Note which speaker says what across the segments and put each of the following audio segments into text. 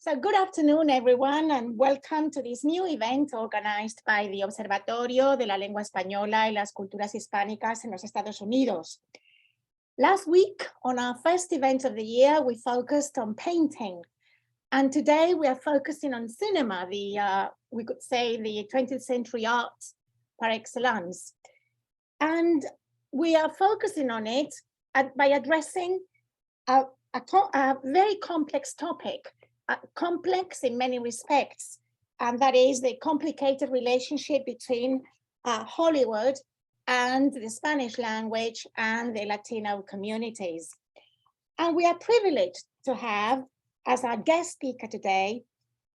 Speaker 1: So good afternoon, everyone, and welcome to this new event organized by the Observatorio de la Lengua Española y las Culturas Hispánicas en los Estados Unidos. Last week, on our first event of the year, we focused on painting. And today we are focusing on cinema, we could say the 20th century art par excellence. And we are focusing on it by addressing a very complex topic, complex in many respects, and that is the complicated relationship between Hollywood and the Spanish language and the Latino communities. And we are privileged to have as our guest speaker today,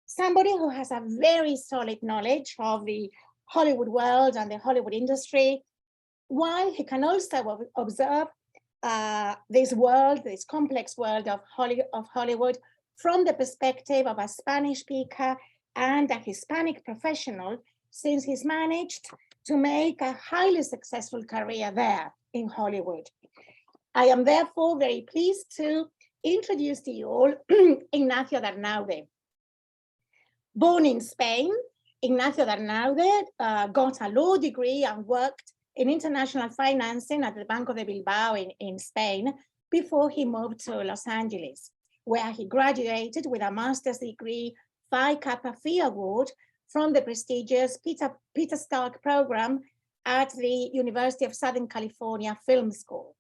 Speaker 1: somebody who has a very solid knowledge of the Hollywood world and the Hollywood industry, while he can also observe this world, this complex world of Hollywood from the perspective of a Spanish speaker and a Hispanic professional, since he's managed to make a highly successful career there in Hollywood. I am therefore very pleased to introduce to you all Ignacio Darnaude. Born in Spain, Ignacio Darnaude got a law degree and worked in international financing at the Banco de Bilbao in Spain before he moved to Los Angeles, where he graduated with a master's degree Phi Kappa Phi award from the prestigious Peter Stark program at the University of Southern California Film School.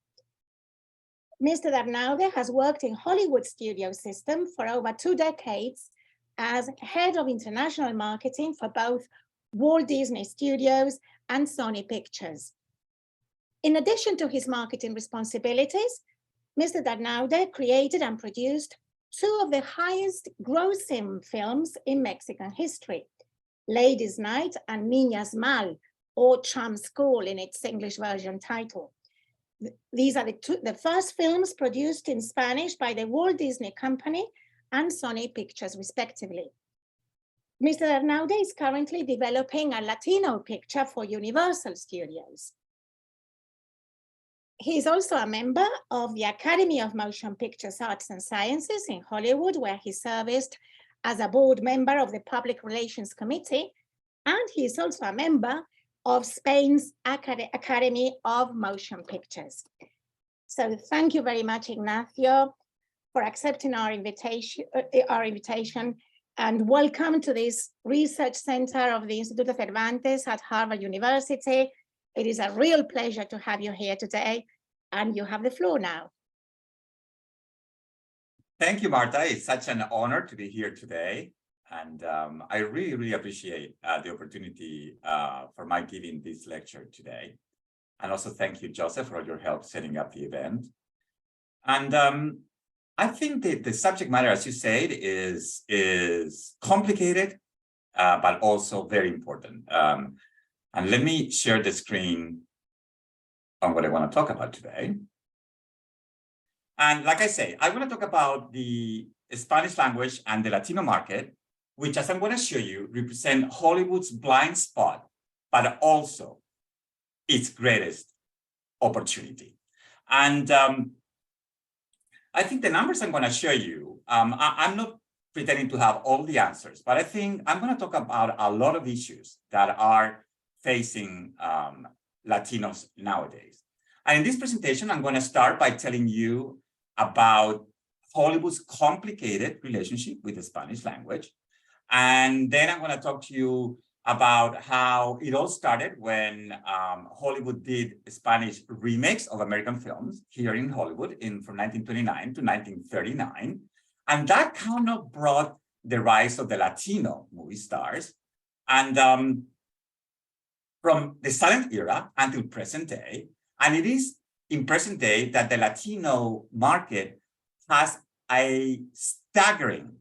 Speaker 1: Mr. Darnaude has worked in Hollywood studio system for over 2 decades as head of international marketing for both Walt Disney Studios and Sony Pictures. In addition to his marketing responsibilities, Mr. Darnaude created and produced 2 of the highest grossing films in Mexican history, Ladies' Night and Niñas Mal, or Charm School in its English version title. These are the first films produced in Spanish by the Walt Disney Company and Sony Pictures, respectively. Mr. Darnaude is currently developing a Latino picture for Universal Studios. He is also a member of the Academy of Motion Pictures Arts and Sciences in Hollywood, where he served as a board member of the Public Relations Committee, and he is also a member of Spain's Academy of Motion Pictures. So thank you very much, Ignacio, for accepting our invitation, and welcome to this research center of the Instituto Cervantes at Harvard University. It is a real pleasure to have you here today, and you have the floor now.
Speaker 2: Thank you, Marta. It's such an honor to be here today. And I really, really appreciate the opportunity for my giving this lecture today. And also thank you, Joseph, for all your help setting up the event. And I think that the subject matter, as you said, is complicated, but also very important. And let me share the screen on what I want to talk about today. And like I say, I want to talk about the Spanish language and the Latino market, which, as I'm going to show you, represent Hollywood's blind spot, but also its greatest opportunity. And I think the numbers I'm going to show you, I'm not pretending to have all the answers, but I think I'm going to talk about a lot of issues that are facing Latinos nowadays. And in this presentation, I'm going to start by telling you about Hollywood's complicated relationship with the Spanish language. And then I'm going to talk to you about how it all started when Hollywood did Spanish remakes of American films here in Hollywood from 1929 to 1939. And that kind of brought the rise of the Latino movie stars. And from the silent era until present day, and it is in present day that the Latino market has a staggering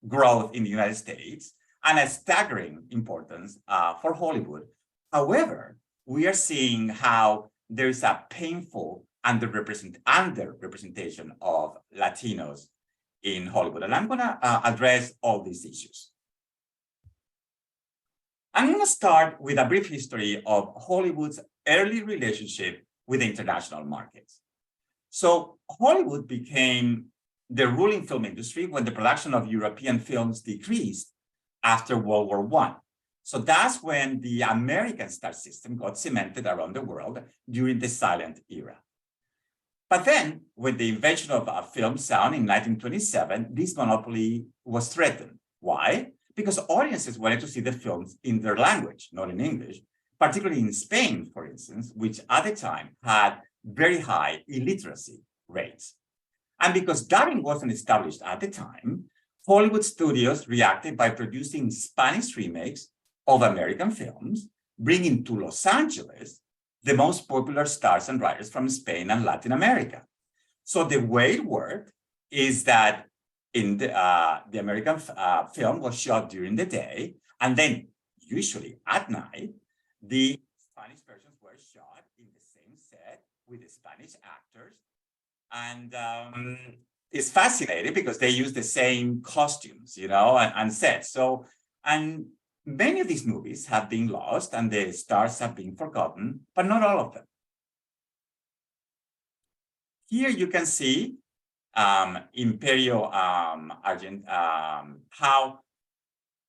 Speaker 2: growth in the United States and a staggering importance for Hollywood. However, we are seeing how there's a painful underrepresentation of Latinos in Hollywood. And I'm going to address all these issues. I'm going to start with a brief history of Hollywood's early relationship with international markets. So Hollywood became the ruling film industry when the production of European films decreased after World War I. So that's when the American star system got cemented around the world during the silent era. But then, with the invention of film sound in 1927, this monopoly was threatened. Why? Because audiences wanted to see the films in their language, not in English, particularly in Spain, for instance, which at the time had very high illiteracy rates. And because dubbing wasn't established at the time, Hollywood studios reacted by producing Spanish remakes of American films, bringing to Los Angeles the most popular stars and writers from Spain and Latin America. So the way it worked is that in the American film was shot during the day, and then usually at night, the Spanish versions were shot in the same set with the Spanish actors. And it's fascinating because they use the same costumes, and sets. So, and many of these movies have been lost and the stars have been forgotten, but not all of them. Here you can see Imperio Argent, how,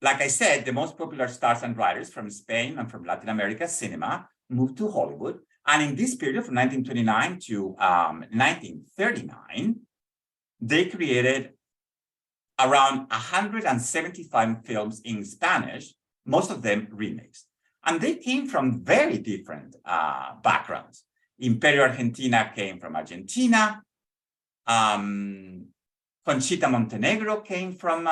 Speaker 2: like I said, the most popular stars and writers from Spain and from Latin America cinema moved to Hollywood. And in this period from 1929 to 1939, they created around 175 films in Spanish, most of them remakes. And they came from very different backgrounds. Imperio Argentina came from Argentina. Conchita Montenegro came from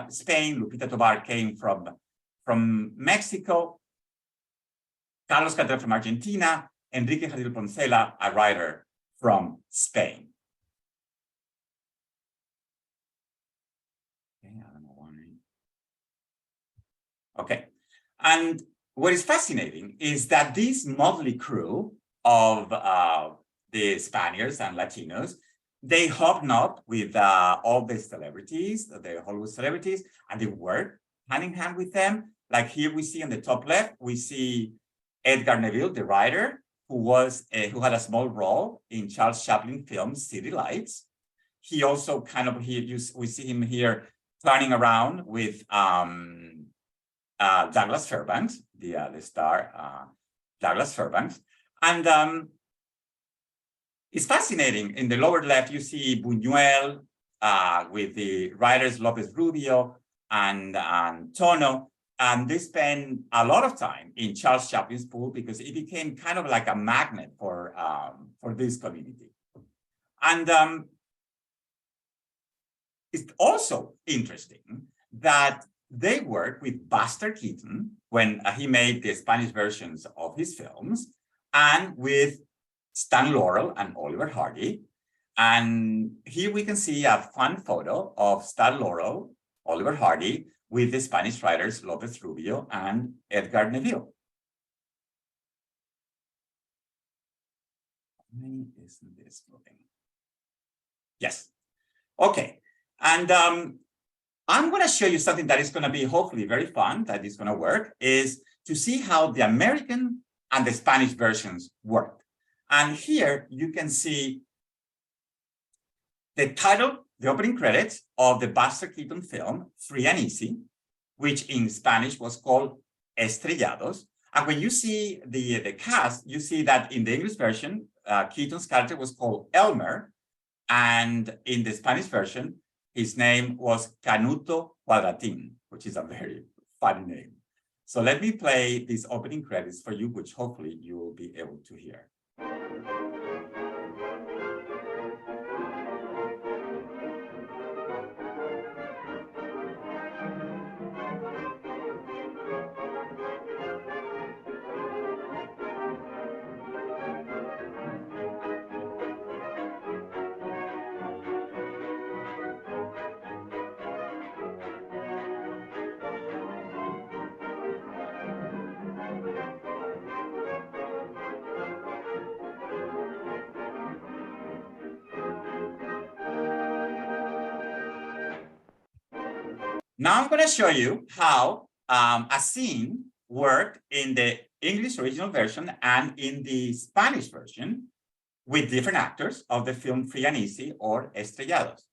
Speaker 2: Spain. Lupita Tovar came from Mexico. Carlos Gardel from Argentina. Enrique Jadil Poncela, a writer from Spain. Okay, and what is fascinating is that this motley crew of the Spaniards and Latinos, they hobnobbed with all the celebrities, the Hollywood celebrities, and they worked hand in hand with them. Like here we see on the top left, we see Edgar Neville, the writer, who had a small role in Charles Chaplin film City Lights. He also we see him here turning around with Douglas Fairbanks, the star, Douglas Fairbanks. And it's fascinating. In the lower left, you see Buñuel with the writers Lopez Rubio and Tono. And they spend a lot of time in Charles Chaplin's pool because it became kind of like a magnet for this community. And it's also interesting that they worked with Buster Keaton when he made the Spanish versions of his films, and with Stan Laurel and Oliver Hardy. And here we can see a fun photo of Stan Laurel, Oliver Hardy, with the Spanish writers Lopez Rubio and Edgar Neville. Why isn't this moving? Yes. Okay. And I'm going to show you something that is going to be hopefully very fun, that is going to work, is to see how the American and the Spanish versions work. And here you can see the title, the opening credits of the Buster Keaton film, Free and Easy, which in Spanish was called Estrellados. And when you see the cast, you see that in the English version, Keaton's character was called Elmer. And in the Spanish version, his name was Canuto Cuadratin, which is a very funny name. So let me play these opening credits for you, which hopefully you will be able to hear. Now I'm going to show you how a scene worked in the English original version and in the Spanish version with different actors of the film Free and Easy or Estrellados.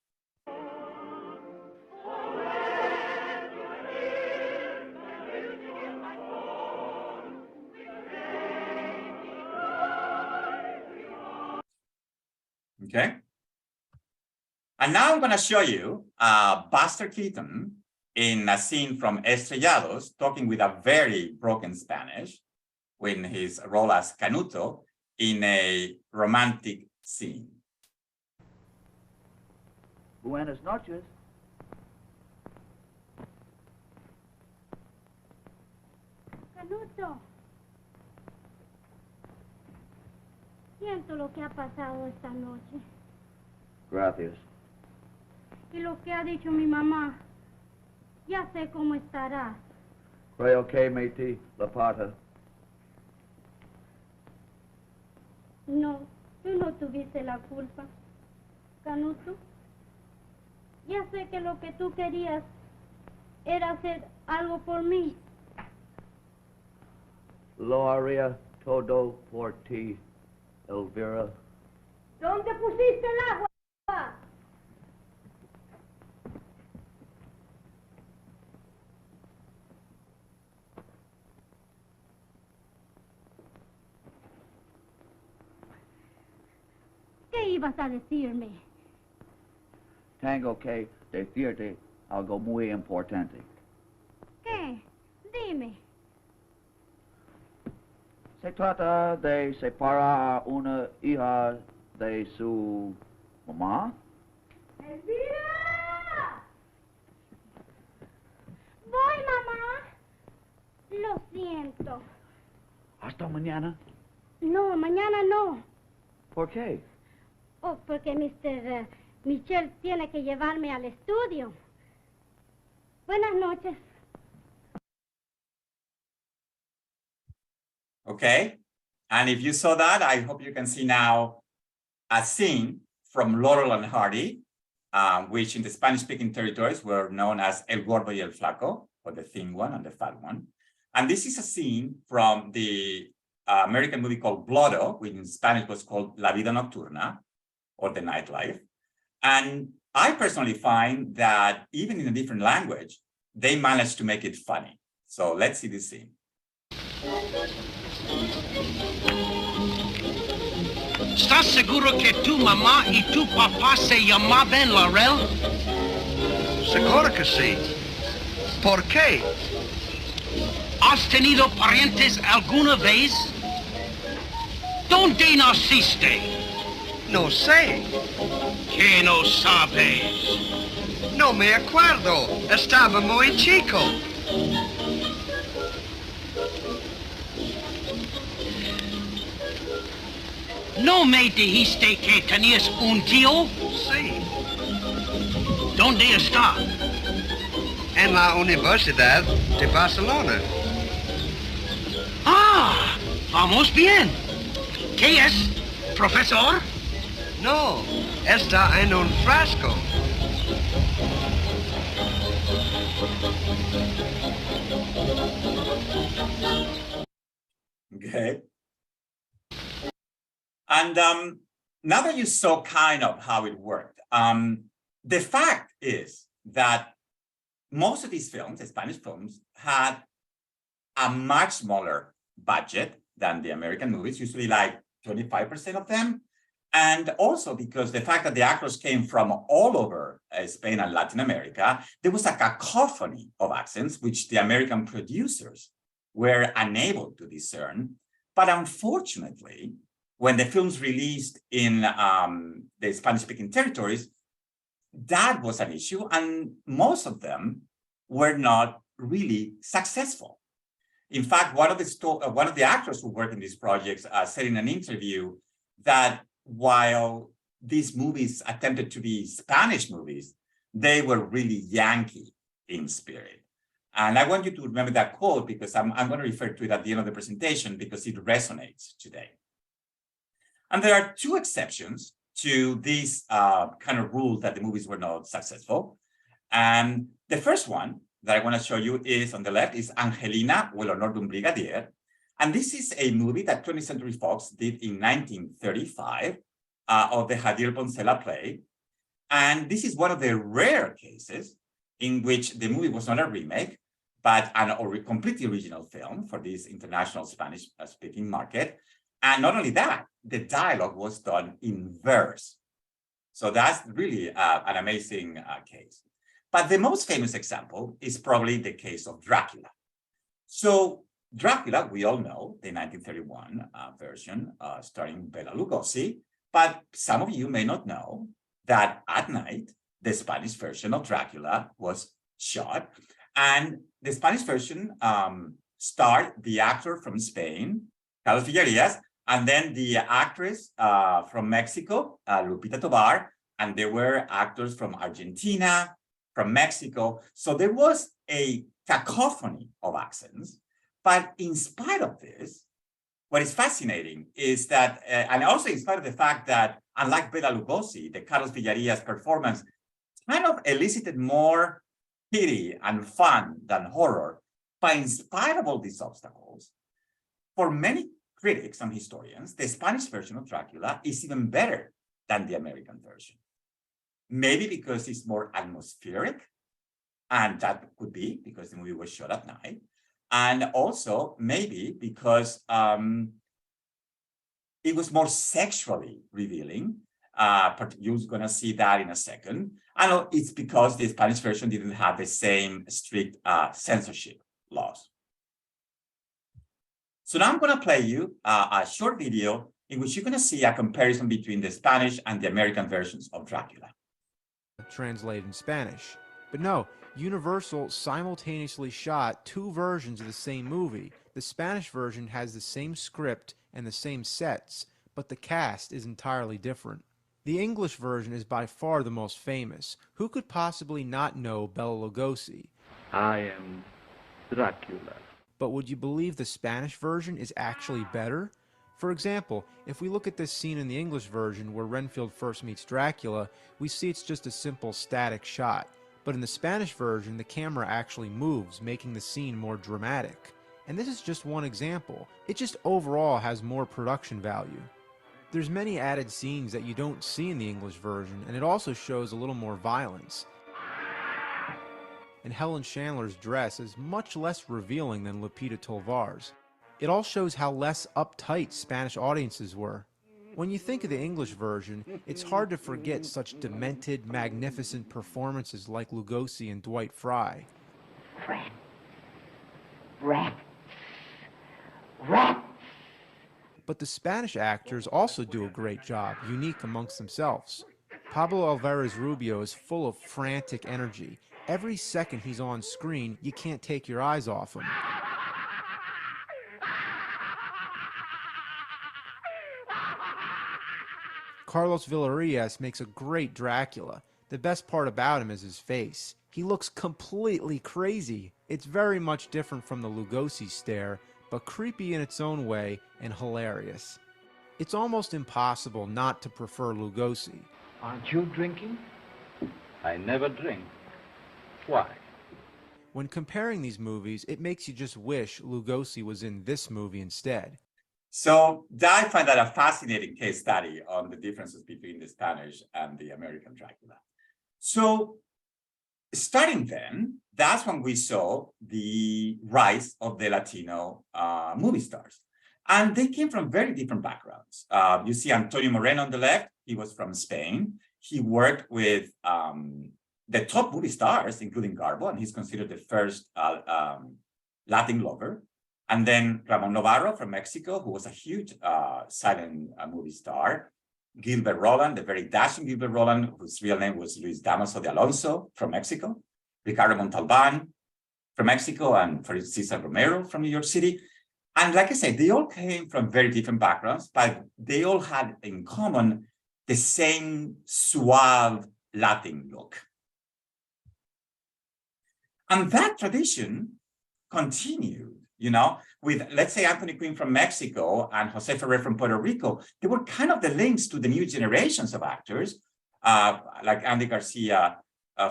Speaker 2: Okay. And now I'm going to show you Buster Keaton in a scene from Estrellados talking with a very broken Spanish in his role as Canuto in a romantic scene.
Speaker 3: Buenas noches.
Speaker 4: Canuto. Siento lo que ha pasado esta noche.
Speaker 3: Gracias.
Speaker 4: Y lo que ha dicho mi mamá. Ya sé cómo estarás.
Speaker 3: Creo que metí la pata.
Speaker 4: No, tú no tuviste la culpa. Canuto. Ya sé que lo que tú querías era hacer algo por mí.
Speaker 3: Lo haría todo por ti, Elvira.
Speaker 4: ¿Dónde pusiste el agua? ¿Qué ibas a decirme?
Speaker 3: Tengo que decirte algo muy importante.
Speaker 4: ¿Qué? Dime.
Speaker 3: Se trata de separar a una hija de su mamá.
Speaker 4: ¡Elvira! Voy, mamá. Lo siento.
Speaker 3: Hasta mañana.
Speaker 4: No, mañana no.
Speaker 3: ¿Por qué?
Speaker 4: Oh, porque Mr. Michel tiene que llevarme al estudio. Buenas noches.
Speaker 2: Okay. And if you saw that, I hope you can see now a scene from Laurel and Hardy, which in the Spanish-speaking territories were known as El Gordo y el Flaco, or the thin one and the fat one. And this is a scene from the American movie called Blotto, which in Spanish was called La Vida Nocturna, or the nightlife. And I personally find that even in a different language, they managed to make it funny. So let's see this scene.
Speaker 5: ¿Estás seguro que tu mamá y tu papá se llamaban Laurel?
Speaker 6: Seguro que sí. ¿Por qué?
Speaker 5: ¿Has tenido parientes alguna vez? ¿Dónde naciste?
Speaker 6: No sé.
Speaker 5: ¿Qué no sabes?
Speaker 6: No me acuerdo. Estaba muy chico.
Speaker 5: ¿No me dijiste que tenías un tío?
Speaker 6: Sí.
Speaker 5: ¿Dónde está?
Speaker 6: En la Universidad de Barcelona.
Speaker 5: Ah, vamos bien. ¿Qué es, profesor?
Speaker 6: No, está en un frasco.
Speaker 2: Okay. And now that you saw kind of how it worked, the fact is that most of these films, the Spanish films, had a much smaller budget than the American movies, usually like 25% of them. And also because the fact that the actors came from all over Spain and Latin America, there was a cacophony of accents, which the American producers were unable to discern. But unfortunately, when the films released in the Spanish-speaking territories, that was an issue, and most of them were not really successful. In fact, one of the actors who worked in these projects said in an interview that while these movies attempted to be Spanish movies, they were really Yankee in spirit. And I want you to remember that quote because I'm going to refer to it at the end of the presentation because it resonates today. And there are two exceptions to this kind of rule that the movies were not successful. And the first one that I want to show you is on the left is Angelina o El Honor de un Brigadier. And this is a movie that 20th Century Fox did in 1935 of the Javier Poncela play. And this is one of the rare cases in which the movie was not a remake, but a completely original film for this international Spanish-speaking market. And not only that, the dialogue was done in verse. So that's really an amazing case. But the most famous example is probably the case of Dracula. So Dracula, we all know, the 1931 version starring Bela Lugosi, but some of you may not know that at night, the Spanish version of Dracula was shot. And the Spanish version starred the actor from Spain, Carlos Villarias, and then the actress from Mexico, Lupita Tovar, and there were actors from Argentina, from Mexico. So there was a cacophony of accents. But in spite of this, what is fascinating is that, and also in spite of the fact that, unlike Bela Lugosi, the Carlos Villarias performance kind of elicited more pity and fun than horror. But in spite of all these obstacles, for many critics and historians, the Spanish version of Dracula is even better than the American version. Maybe because it's more atmospheric, and that could be because the movie was shot at night. And also maybe because it was more sexually revealing. You're going to see that in a second. And it's because the Spanish version didn't have the same strict censorship laws. So now I'm going to play you a short video in which you're going to see a comparison between the Spanish and the American versions of Dracula.
Speaker 7: Translated in Spanish. But no, Universal simultaneously shot two versions of the same movie. The Spanish version has the same script and the same sets, but the cast is entirely different. The English version is by far the most famous. Who could possibly not know Bela Lugosi?
Speaker 3: I am Dracula.
Speaker 7: But would you believe the Spanish version is actually better? For example, if we look at this scene in the English version where Renfield first meets Dracula, we see it's just a simple static shot. But in the Spanish version, the camera actually moves, making the scene more dramatic. And this is just one example. It just overall has more production value. There's many added scenes that you don't see in the English version, and it also shows a little more violence. And Helen Chandler's dress is much less revealing than Lupita Tovar's. It all shows how less uptight Spanish audiences were. When you think of the English version, it's hard to forget such demented, magnificent performances like Lugosi and Dwight Fry. But the Spanish actors also do a great job, unique amongst themselves. Pablo Alvarez Rubio is full of frantic energy. Every second he's on screen, you can't take your eyes off him. Carlos Villarias makes a great Dracula. The best part about him is his face. He looks completely crazy. It's very much different from the Lugosi stare, but creepy in its own way and hilarious. It's almost impossible not to prefer Lugosi.
Speaker 3: Aren't you drinking? I never drink. Why?
Speaker 7: When comparing these movies, it makes you just wish Lugosi was in this movie instead.
Speaker 2: So I find that a fascinating case study on the differences between the Spanish and the American Dracula. So starting then, that's when we saw the rise of the Latino movie stars. And they came from very different backgrounds. You see Antonio Moreno on the left, he was from Spain. He worked with the top movie stars, including Garbo, and he's considered the first Latin lover. And then Ramon Novarro from Mexico, who was a huge silent movie star. Gilbert Roland, the very dashing Gilbert Roland, whose real name was Luis Damaso de Alonso from Mexico. Ricardo Montalban from Mexico, and for Cesar Romero from New York City. And like I said, they all came from very different backgrounds, but they all had in common the same suave Latin look. And that tradition continued. You know, with, let's say, Anthony Quinn from Mexico and Jose Ferrer from Puerto Rico, they were kind of the links to the new generations of actors, like Andy Garcia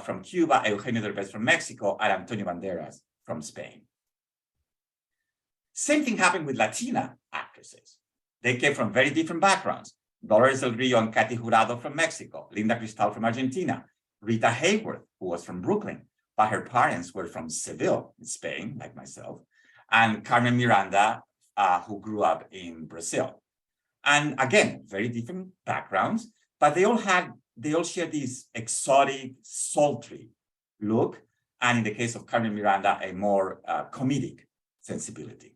Speaker 2: from Cuba, Eugenio Derbez from Mexico, and Antonio Banderas from Spain. Same thing happened with Latina actresses. They came from very different backgrounds. Dolores Del Rio and Katy Jurado from Mexico, Linda Cristal from Argentina, Rita Hayworth, who was from Brooklyn, but her parents were from Seville, in Spain, like myself, and Carmen Miranda, who grew up in Brazil. And again, very different backgrounds, but they all share this exotic, sultry look, and in the case of Carmen Miranda, a more comedic sensibility.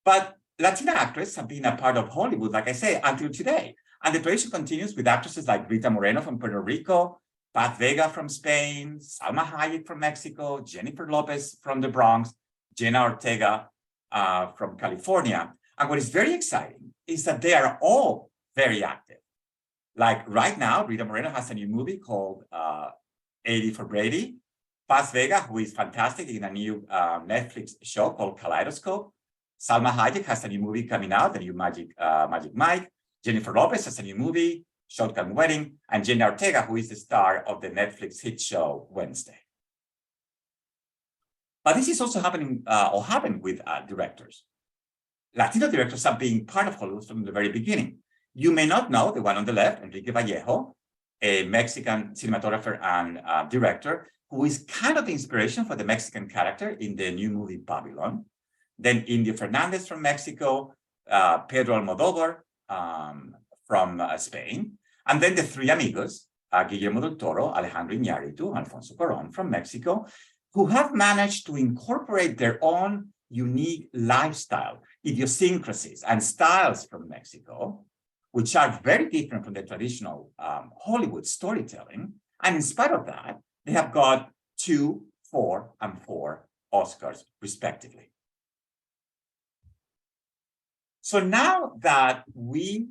Speaker 2: But Latina actresses have been a part of Hollywood, like I say, until today. And the tradition continues with actresses like Rita Moreno from Puerto Rico, Paz Vega from Spain, Salma Hayek from Mexico, Jennifer Lopez from the Bronx, Jenna Ortega from California. And what is very exciting is that they are all very active. Like right now, Rita Moreno has a new movie called 80 for Brady. Paz Vega, who is fantastic in a new Netflix show called Kaleidoscope. Salma Hayek has a new movie coming out, the new Magic Mike. Jennifer Lopez has a new movie, Shotgun Wedding, and Jenna Ortega, who is the star of the Netflix hit show Wednesday. But this is also happening or happened with directors. Latino directors have been part of Hollywood from the very beginning. You may not know the one on the left, Enrique Vallejo, a Mexican cinematographer and director, who is kind of the inspiration for the Mexican character in the new movie Babylon. Then Indio Fernandez from Mexico, Pedro Almodóvar from Spain, and then the three amigos, Guillermo del Toro, Alejandro Iñárritu, Alfonso Cuarón from Mexico, who have managed to incorporate their own unique lifestyle, idiosyncrasies, and styles from Mexico, which are very different from the traditional Hollywood storytelling. And in spite of that, they have got 2, 4, and 4 Oscars, respectively. So now that we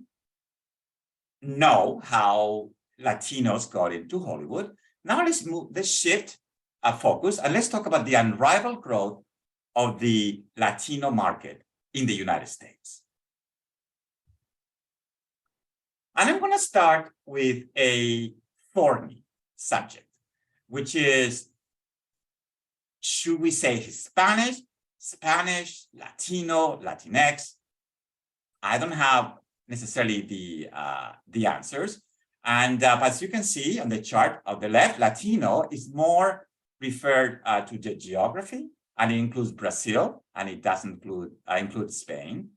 Speaker 2: know how Latinos got into Hollywood, now let's shift our focus and let's talk about the unrivaled growth of the Latino market in the United States. And I'm going to start with a thorny subject, which is, should we say Hispanic, Spanish, Latino, Latinx? I don't have necessarily the answers. And as you can see on the chart on the left, Latino is more referred to the geography, and it includes Brazil, and it doesn't include Spain.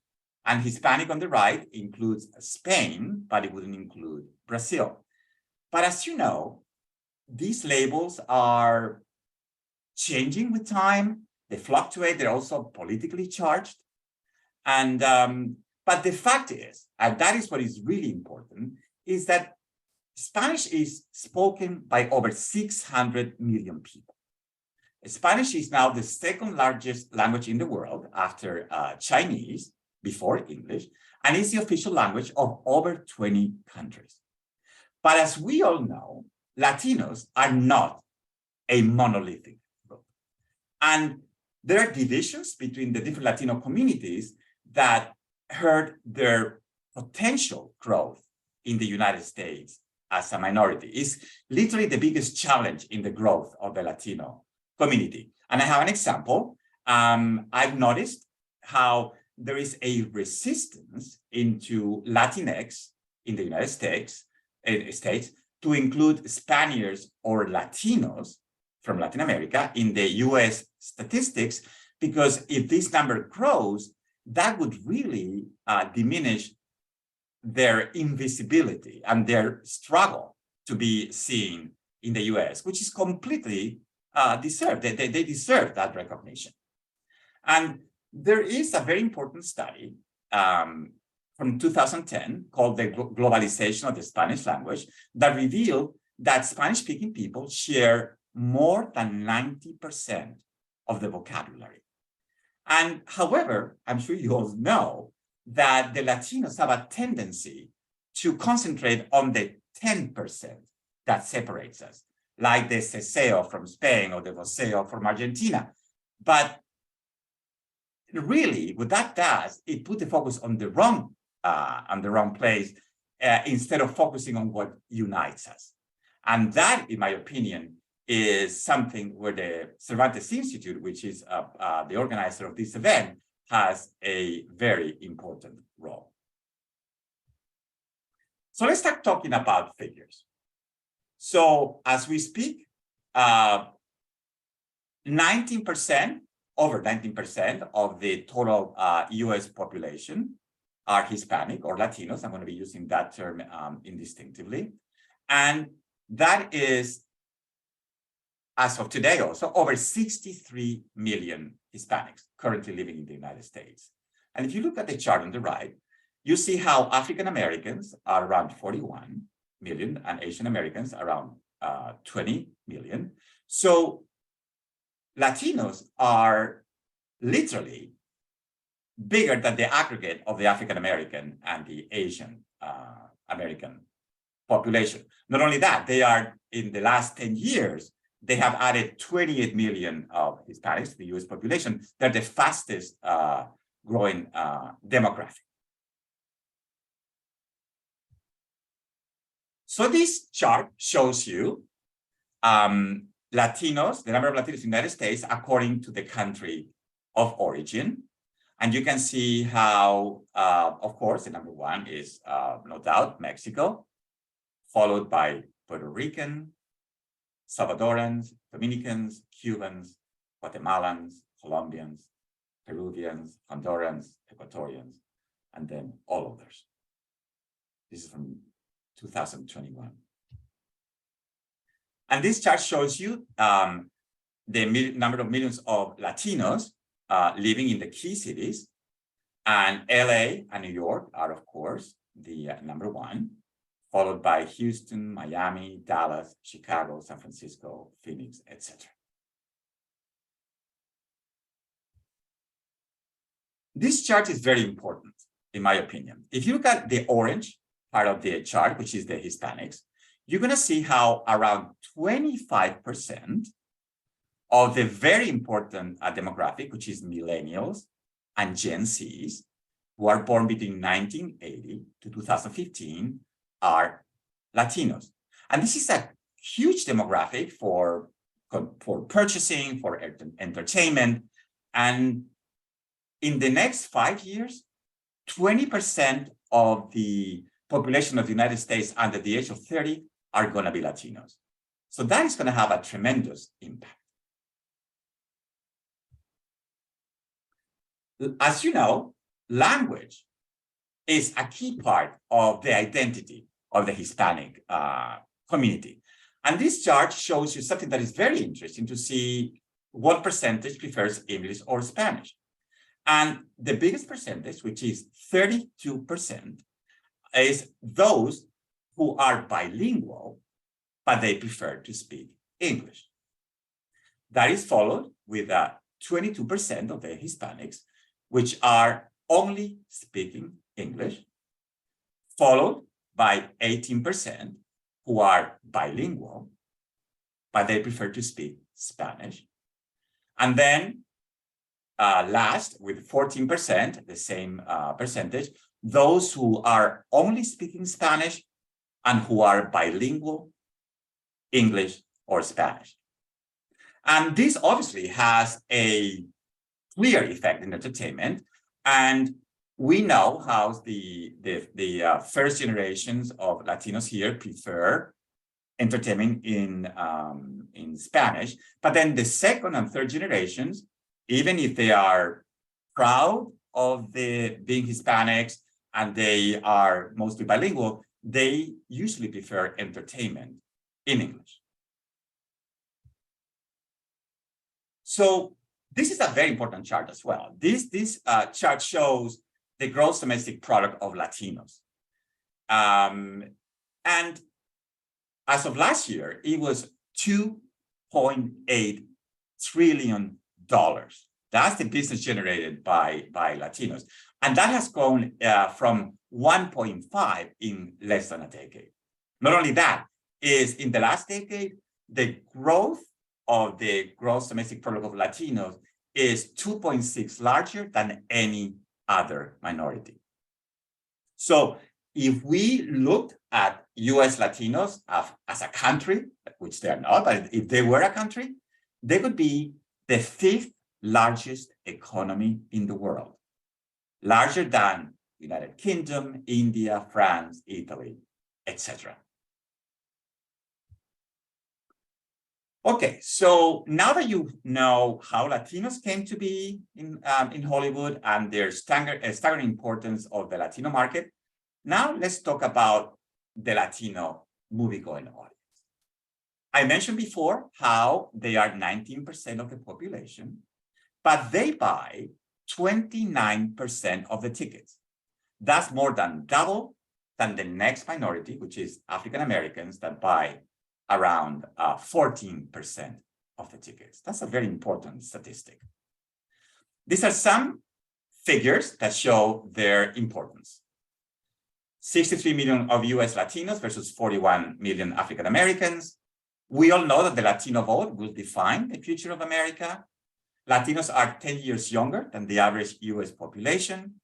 Speaker 2: And Hispanic on the right includes Spain, but it wouldn't include Brazil. But as you know, these labels are changing with time. They fluctuate. They're also politically charged. And but the fact is, and that is what is really important, is that Spanish is spoken by over 600 million people. Spanish is now the second largest language in the world after Chinese, before English, and is the official language of over 20 countries. But as we all know, Latinos are not a monolithic group. And there are divisions between the different Latino communities that hurt their potential growth in the United States as a minority. It's literally the biggest challenge in the growth of the Latino community. And I have an example. I've noticed how there is a resistance into Latinx in the United States to include Spaniards or Latinos from Latin America in the US statistics, because if this number grows, that would really diminish their invisibility and their struggle to be seen in the US, which is completely deserved. They deserve that recognition. And there is a very important study from 2010 called The Globalization of the Spanish Language that revealed that Spanish-speaking people share more than 90% of the vocabulary. And however, I'm sure you all know that the Latinos have a tendency to concentrate on the 10% that separates us, like the ceseo from Spain or the voceo from Argentina. But really, what that does, it puts the focus on the wrong place instead of focusing on what unites us. And that, in my opinion, is something where the Cervantes Institute, which is the organizer of this event, has a very important role. So let's start talking about figures. So as we speak, 19%, over 19% of the total US population are Hispanic or Latinos. I'm going to be using that term indistinctively. And that is, as of today also, over 63 million Hispanics currently living in the United States. And if you look at the chart on the right, you see how African Americans are around 41 million and Asian Americans around 20 million. So Latinos are literally bigger than the aggregate of the African American and the Asian American population. Not only that, they are, in the last 10 years, they have added 28 million of Hispanics to the US population. They're the fastest growing demographic. So this chart shows you Latinos, the number of Latinos in the United States according to the country of origin. And you can see how, of course, the number one is no doubt Mexico, followed by Puerto Rican, Salvadorans, Dominicans, Cubans, Guatemalans, Colombians, Peruvians, Hondurans, Ecuadorians, and then all others. This is from 2021. And this chart shows you the number of millions of Latinos living in the key cities. And LA and New York are, of course, the number one, followed by Houston, Miami, Dallas, Chicago, San Francisco, Phoenix, etc. This chart is very important, in my opinion. If you look at the orange part of the chart, which is the Hispanics, you're going to see how around 25% of the very important demographic, which is millennials and Gen Zs, who are born between 1980 to 2015, are Latinos. And this is a huge demographic for purchasing, for entertainment. And in the next 5 years, 20% of the population of the United States under the age of 30 are going to be Latinos. So that is going to have a tremendous impact. As you know, language is a key part of the identity of the Hispanic community. And this chart shows you something that is very interesting to see what percentage prefers English or Spanish. And the biggest percentage, which is 32%, is those who are bilingual, but they prefer to speak English. That is followed with 22% of the Hispanics, which are only speaking English, followed by 18% who are bilingual, but they prefer to speak Spanish. And then last, with 14%, the same percentage, those who are only speaking Spanish and who are bilingual, English or Spanish. And this obviously has a clear effect in entertainment. And we know how the first generations of Latinos here prefer entertainment in Spanish. But then the second and third generations, even if they are proud of being Hispanics and they are mostly bilingual, they usually prefer entertainment in English. So this is a very important chart as well. This chart shows the gross domestic product of Latinos. And as of last year, it was $2.8 trillion. That's the business generated by Latinos. And that has grown from 1.5 in less than a decade. Not only that, is in the last decade, the growth of the gross domestic product of Latinos is 2.6 larger than any other minority. So if we looked at US Latinos as a country, which they are not, but if they were a country, they would be the 5th largest economy in the world, larger than United Kingdom, India, France, Italy, etc. Okay, so now that you know how Latinos came to be in Hollywood and their staggering importance of the Latino market, now let's talk about the Latino movie-going audience. I mentioned before how they are 19% of the population, but they buy 29% of the tickets. That's more than double than the next minority, which is African Americans, that buy around 14% of the tickets. That's a very important statistic. These are some figures that show their importance. 63 million of US Latinos versus 41 million African Americans. We all know that the Latino vote will define the future of America. Latinos are 10 years younger than the average US population.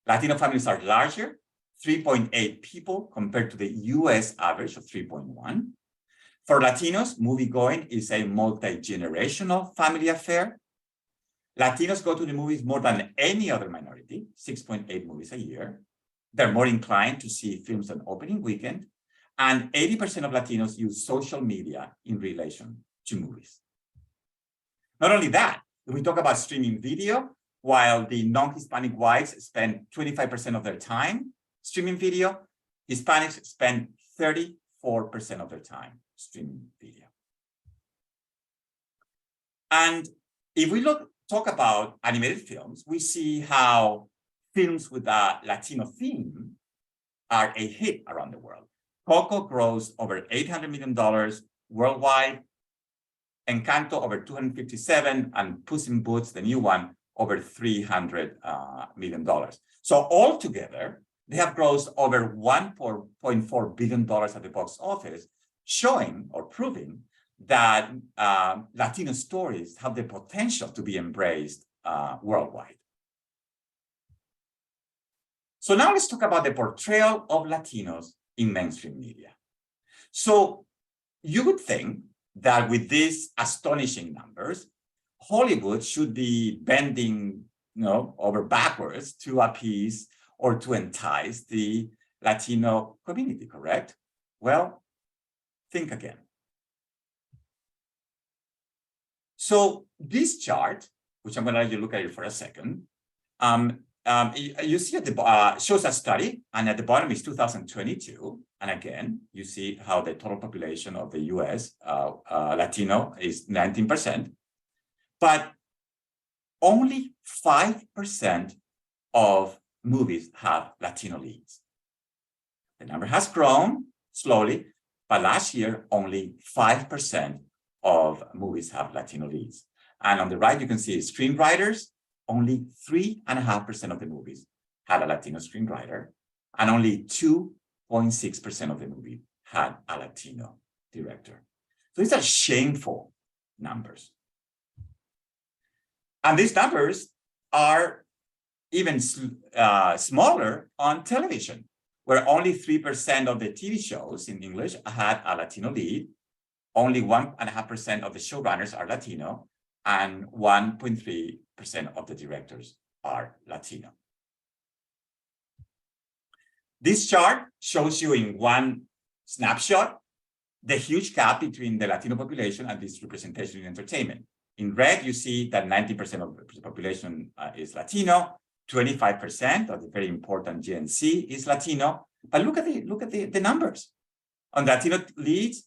Speaker 2: Latino families are larger, 3.8 people compared to the US average of 3.1. For Latinos, movie-going is a multi-generational family affair. Latinos go to the movies more than any other minority, 6.8 movies a year. They're more inclined to see films on opening weekend, and 80% of Latinos use social media in relation to movies. Not only that, when we talk about streaming video, while the non-Hispanic whites spend 25% of their time streaming video, Hispanics spend 34% of their time streaming video. And if we talk about animated films, we see how films with a Latino theme are a hit around the world. Coco grossed over $800 million worldwide, Encanto over 257, and Puss in Boots, the new one, over $300 million. So altogether, they have grossed over $1.4 billion at the box office, showing or proving that Latino stories have the potential to be embraced worldwide. So now let's talk about the portrayal of Latinos in mainstream media. So you would think that with these astonishing numbers, Hollywood should be bending over backwards to appease or to entice the Latino community, correct? Well, think again. So this chart, which I'm going to let you look at it for a second, you see at the shows a study, and at the bottom is 2022. And again, you see how the total population of the US Latino is 19%, but only 5% of movies have Latino leads. The number has grown slowly, but last year, only 5% of movies have Latino leads. And on the right, you can see screenwriters. Only 3.5% of the movies had a Latino screenwriter, and only 2.6% of the movie had a Latino director. So these are shameful numbers. And these numbers are even smaller on television, where only 3% of the TV shows in English had a Latino lead, only 1.5% of the showrunners are Latino, and 1.3% of the directors are Latino. This chart shows you in one snapshot the huge gap between the Latino population and this representation in entertainment. In red, you see that 90% of the population is Latino, 25% of the very important Gen Z is Latino. But look at the numbers. On Latino leads,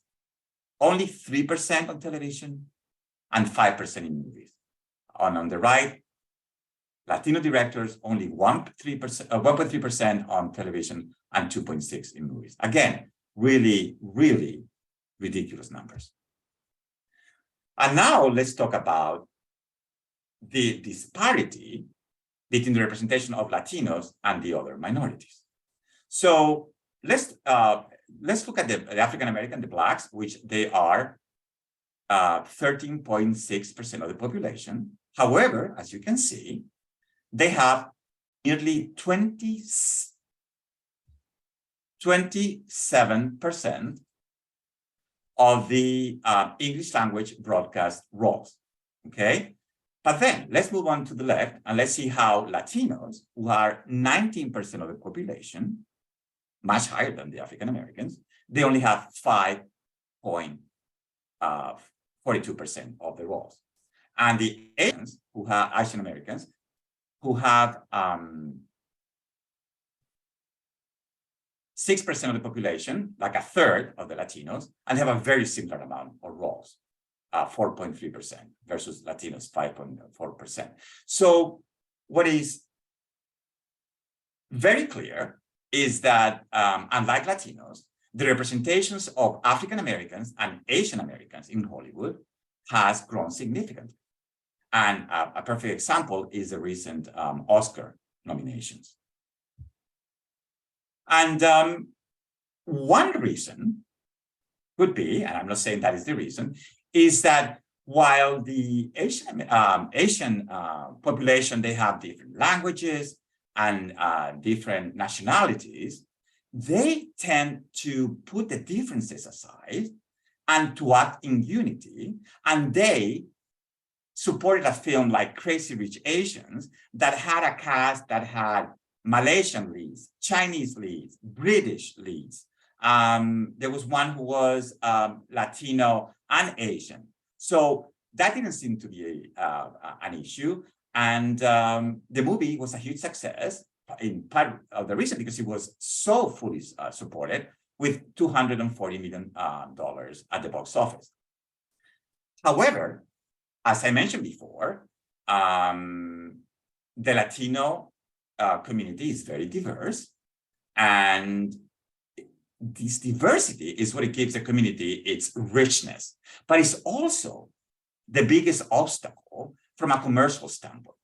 Speaker 2: only 3% on television and 5% in movies. On the right, Latino directors, only 1.3% on television and 2.6% in movies. Again, really, really ridiculous numbers. And now let's talk about the disparity between the representation of Latinos and the other minorities. So let's look at the African American, the Blacks, which they are 13.6% of the population. However, as you can see, they have nearly 27% of the English language broadcast roles, okay? But then let's move on to the left and let's see how Latinos, who are 19% of the population, much higher than the African Americans. They only have 5.42% of the roles. And the Asian Americans, who have 6% of the population, like a third of the Latinos, and have a very similar amount of roles, 4.3% versus Latinos, 5.4%. So what is very clear is that, unlike Latinos, the representations of African Americans and Asian Americans in Hollywood has grown significantly. And a perfect example is the recent Oscar nominations. And one reason could be, and I'm not saying that is the reason, is that while the Asian population, they have different languages and different nationalities, they tend to put the differences aside and to act in unity. And they supported a film like Crazy Rich Asians that had a cast that had Malaysian leads, Chinese leads, British leads. There was one who was Latino and Asian. So that didn't seem to be an issue. And the movie was a huge success, in part of the reason because it was so fully supported, with $240 million at the box office. However, as I mentioned before, the Latino community is very diverse, and this diversity is what it gives the community its richness, but it's also the biggest obstacle from a commercial standpoint.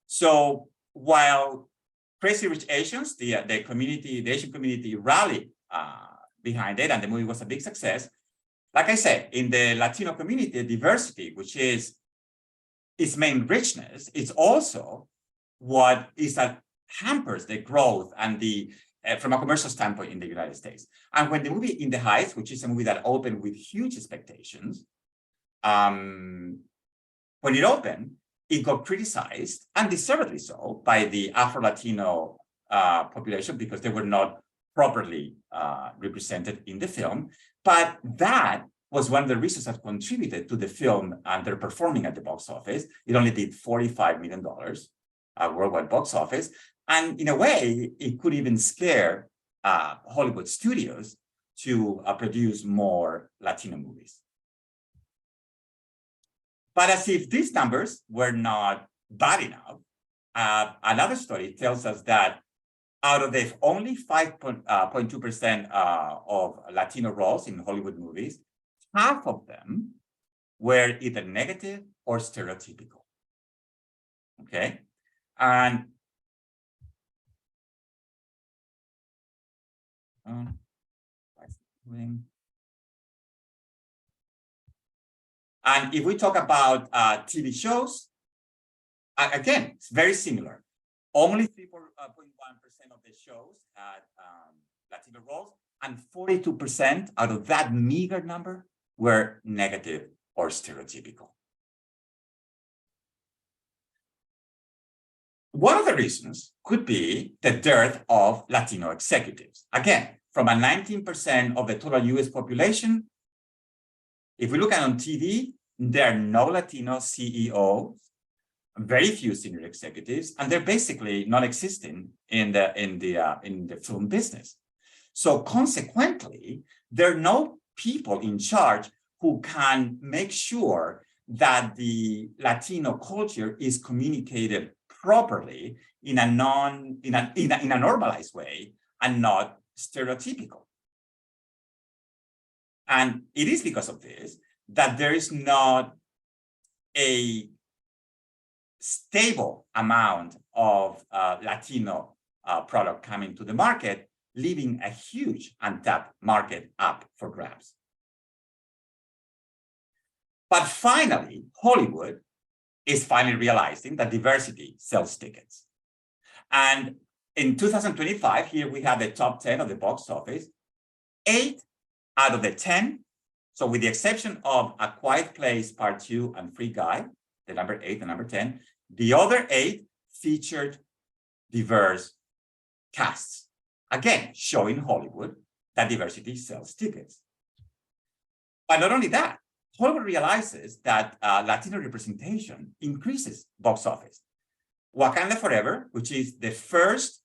Speaker 2: So while Crazy Rich Asians, the Asian community rallied behind it, and the movie was a big success, like I said, in the Latino community, the diversity, which is its main richness, it's also what is that hampers the growth and the from a commercial standpoint in the United States. And when the movie In the Heights, which is a movie that opened with huge expectations, when it opened, it got criticized, and deservedly so, by the Afro-Latino population because they were not properly represented in the film. But that was one of the reasons that contributed to the film and their performing at the box office. It only did $45 million worldwide box office. And in a way, it could even scare Hollywood studios to produce more Latino movies. But as if these numbers were not bad enough, another study tells us that out of the only 5.2% of Latino roles in Hollywood movies, half of them were either negative or stereotypical. Okay, and if we talk about TV shows, again, it's very similar. Only 3.1% of the shows had Latino roles, and 42% out of that meager number were negative or stereotypical. One of the reasons could be the dearth of Latino executives. Again, from a 19% of the total US population, if we look at on TV, there are no Latino CEOs, very few senior executives, and they're basically non-existent in the film business. So consequently, there are no people in charge who can make sure that the Latino culture is communicated properly in a normalized way and not stereotypical. And it is because of this that there is not a stable amount of Latino product coming to the market, leaving a huge untapped market up for grabs. But finally, Hollywood is finally realizing that diversity sells tickets. And in 2025, here we have the top 10 of the box office. 8 out of the 10, so with the exception of A Quiet Place Part 2 and Free Guy, the number 8 and number 10, the other 8 featured diverse casts. again, showing Hollywood that diversity sells tickets. But not only that, Hollywood realizes that Latino representation increases box office. Wakanda Forever, which is the first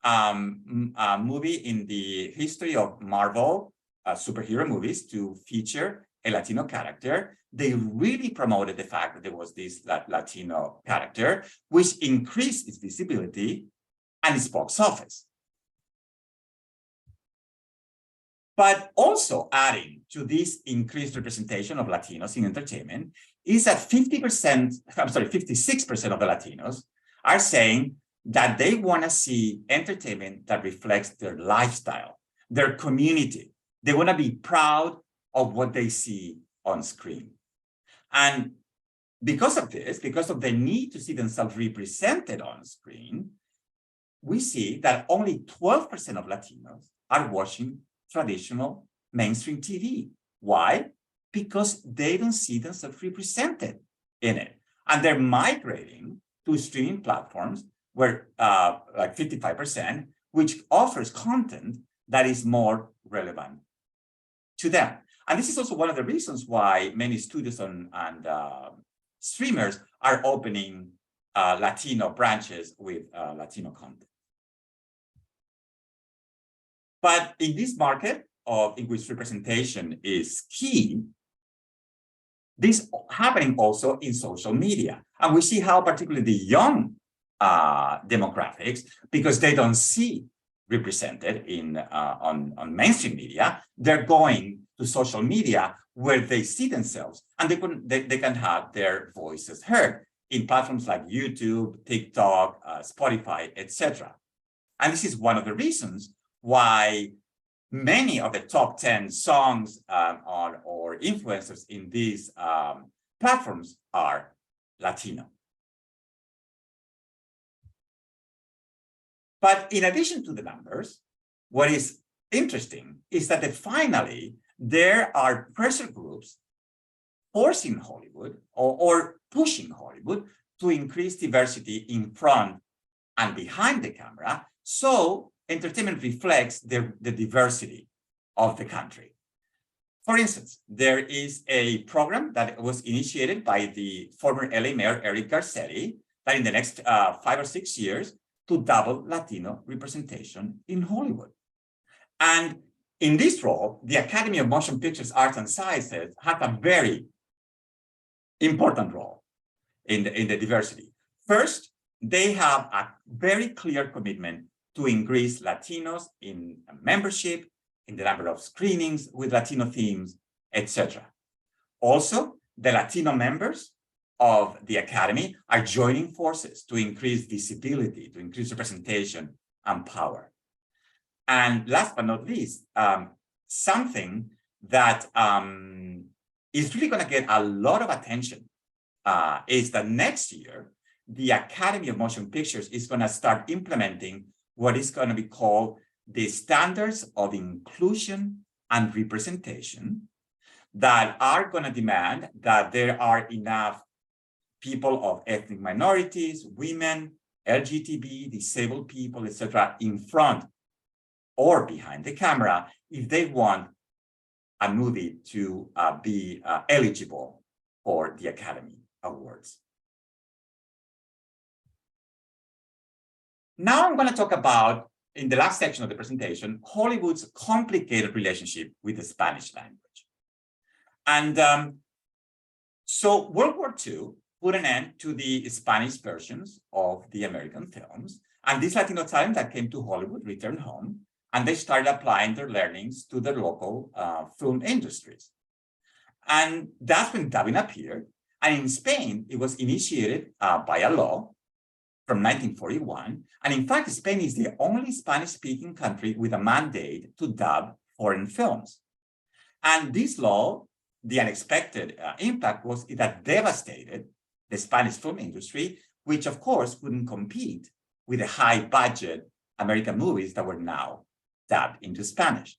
Speaker 2: movie in the history of Marvel superhero movies to feature a Latino character, they really promoted the fact that there was this Latino character, which increased its visibility and its box office. But also adding to this increased representation of Latinos in entertainment is that 56% of the Latinos are saying that they want to see entertainment that reflects their lifestyle, their community. They want to be proud of what they see on screen. And because of this, because of the need to see themselves represented on screen, we see that only 12% of Latinos are watching traditional mainstream TV. Why? Because they don't see themselves represented in it. And they're migrating to streaming platforms where like 55%, which offers content that is more relevant to them. And this is also one of the reasons why many studios and streamers are opening Latino branches with Latino content. But in this market in which representation is key, this happening also in social media. And we see how particularly the young demographics, because they don't see represented on mainstream media, they're going to social media where they see themselves and they can have their voices heard in platforms like YouTube, TikTok, Spotify, etc. And this is one of the reasons why many of the top 10 songs or influencers in these platforms are Latino. But in addition to the numbers, what is interesting is that finally there are pressure groups forcing Hollywood or pushing Hollywood to increase diversity in front and behind the camera, so entertainment reflects the diversity of the country. For instance, there is a program that was initiated by the former LA Mayor, Eric Garcetti, that in the next 5 or 6 years, to double Latino representation in Hollywood. And in this role, the Academy of Motion Pictures Arts and Sciences has a very important role in the diversity. First, they have a very clear commitment to increase Latinos in membership, in the number of screenings with Latino themes, etc. Also, the Latino members of the Academy are joining forces to increase visibility, to increase representation and power. And last but not least, something that is really going to get a lot of attention is that next year, the Academy of Motion Pictures is going to start implementing what is going to be called the standards of inclusion and representation that are going to demand that there are enough people of ethnic minorities, women, LGBT, disabled people, etc., in front or behind the camera if they want a movie to be eligible for the Academy Awards. Now I'm going to talk about, in the last section of the presentation, Hollywood's complicated relationship with the Spanish language. And so World War II put an end to the Spanish versions of the American films. And these Latino talent that came to Hollywood returned home, and they started applying their learnings to their local film industries. And that's when dubbing appeared. And in Spain, it was initiated by a law from 1941. And in fact, Spain is the only Spanish-speaking country with a mandate to dub foreign films. And this law, the unexpected impact was that devastated the Spanish film industry, which of course couldn't compete with the high-budget American movies that were now dubbed into Spanish.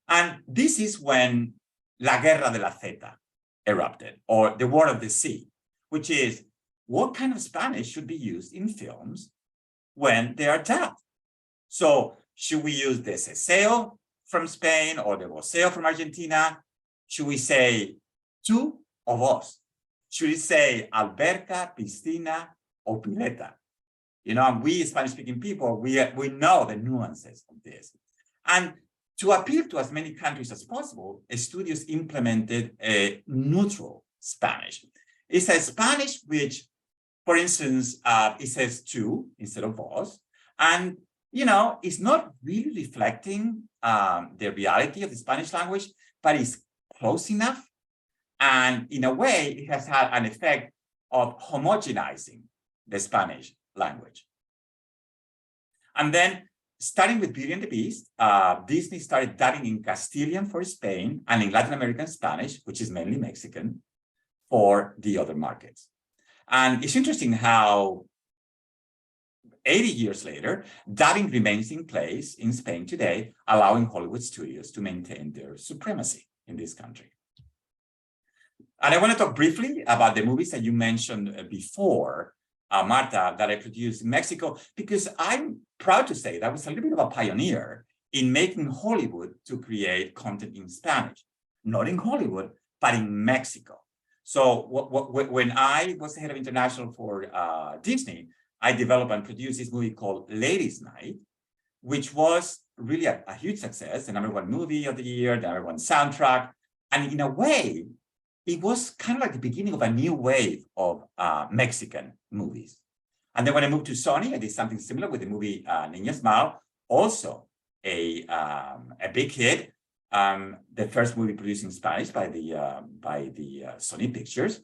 Speaker 2: And this is when La Guerra de la Zeta erupted, or the War of the Sea, which is what kind of Spanish should be used in films when they are dubbed. So Should we use the Ceseo from Spain or the Voceo from Argentina? Should we say tú or vos? Should we say alberca, piscina, or pileta? You know, and we Spanish-speaking people, we know the nuances of this. And to appeal to as many countries as possible, studios implemented a neutral Spanish. It's a Spanish which, for instance, it says tú instead of vos. And, you know, it's not really reflecting the reality of the Spanish language, but it's close enough. And in a way, it has had an effect of homogenizing the Spanish language. And then, starting with Beauty and the Beast, Disney started dubbing in Castilian for Spain and in Latin American Spanish, which is mainly Mexican, for the other markets. And it's interesting how 80 years later, dubbing remains in place in Spain today, allowing Hollywood studios to maintain their supremacy in this country. And I want to talk briefly about the movies that you mentioned before, Marta, that I produced in Mexico, because I'm proud to say that I was a little bit of a pioneer in making Hollywood to create content in Spanish, not in Hollywood, but in Mexico. So when I was the head of international for Disney, I developed and produced this movie called Ladies' Night, which was really a huge success, the #1 movie of the year, the #1 soundtrack. And in a way, it was kind of like the beginning of a new wave of Mexican movies. And then when I moved to Sony, I did something similar with the movie Niñas Mal, also a big hit. The first movie produced in Spanish by the Sony Pictures.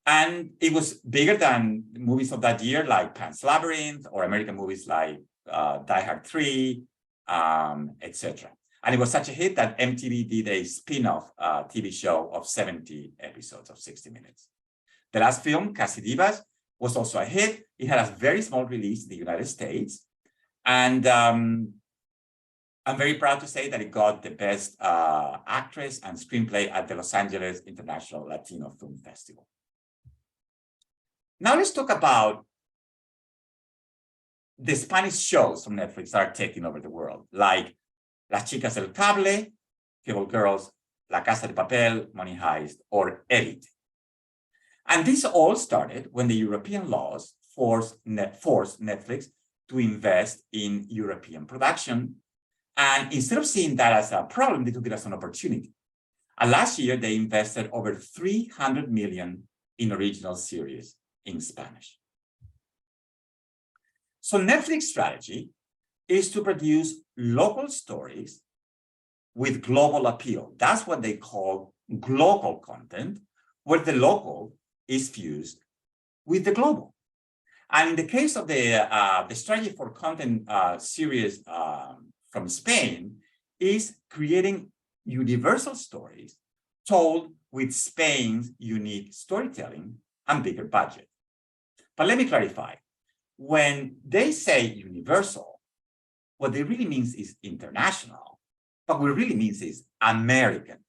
Speaker 2: And it was bigger than movies of that year, like Pan's Labyrinth, or American movies like Die Hard 3, etc. And it was such a hit that MTV did a spin-off TV show of 70 episodes of 60 minutes. The last film, Casi Divas, was also a hit. It had a very small release in the United States. And I'm very proud to say that it got the best actress and screenplay at the Los Angeles International Latino Film Festival. Now let's talk about the Spanish shows from Netflix that are taking over the world, like Las Chicas del Cable, Cable Girls, La Casa de Papel, Money Heist, or Elite. And this all started when the European laws forced Netflix to invest in European production. And instead of seeing that as a problem, they took it as an opportunity. And last year, they invested over $300 million in original series in Spanish. So Netflix's strategy is to produce local stories with global appeal. That's what they call global content, where the local is fused with the global. And in the case of the strategy for content series from Spain is creating universal stories told with Spain's unique storytelling and bigger budget. But let me clarify. When they say universal, what they really means is international, but what it really means is American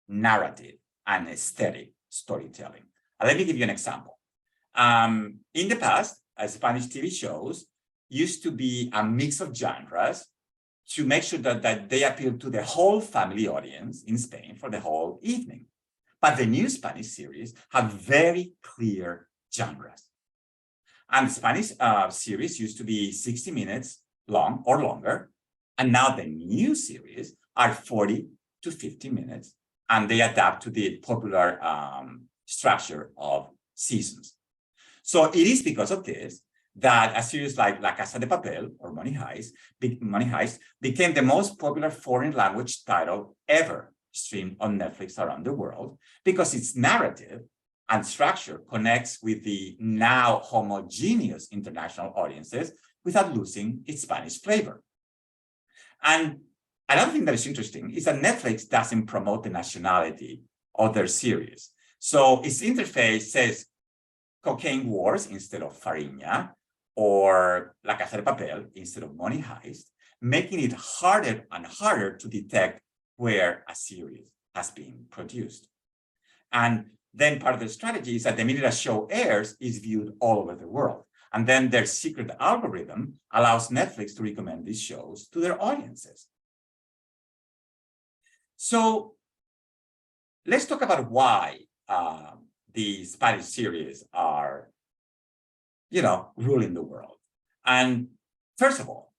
Speaker 2: narrative and aesthetic storytelling. Let me give you an example. In the past, Spanish TV shows used to be a mix of genres to make sure that they appeal to the whole family audience in Spain for the whole evening. But the new Spanish series have very clear genres. And Spanish series used to be 60 minutes long or longer. And now the new series are 40 to 50 minutes. And they adapt to the popular structure of seasons. So it is because of this that a series like La Casa de Papel or Money Heist became the most popular foreign language title ever streamed on Netflix around the world, because its narrative and structure connects with the now homogeneous international audiences without losing its Spanish flavor. And another thing that is interesting is that Netflix doesn't promote the nationality of their series. So its interface says Cocaine Wars instead of Fariña, or La Casa de Papel instead of Money Heist, making it harder and harder to detect where a series has been produced. And then part of the strategy is that the minute a show airs is viewed all over the world. And then their secret algorithm allows Netflix to recommend these shows to their audiences. So let's talk about why the Spanish series are, ruling the world. And first of all,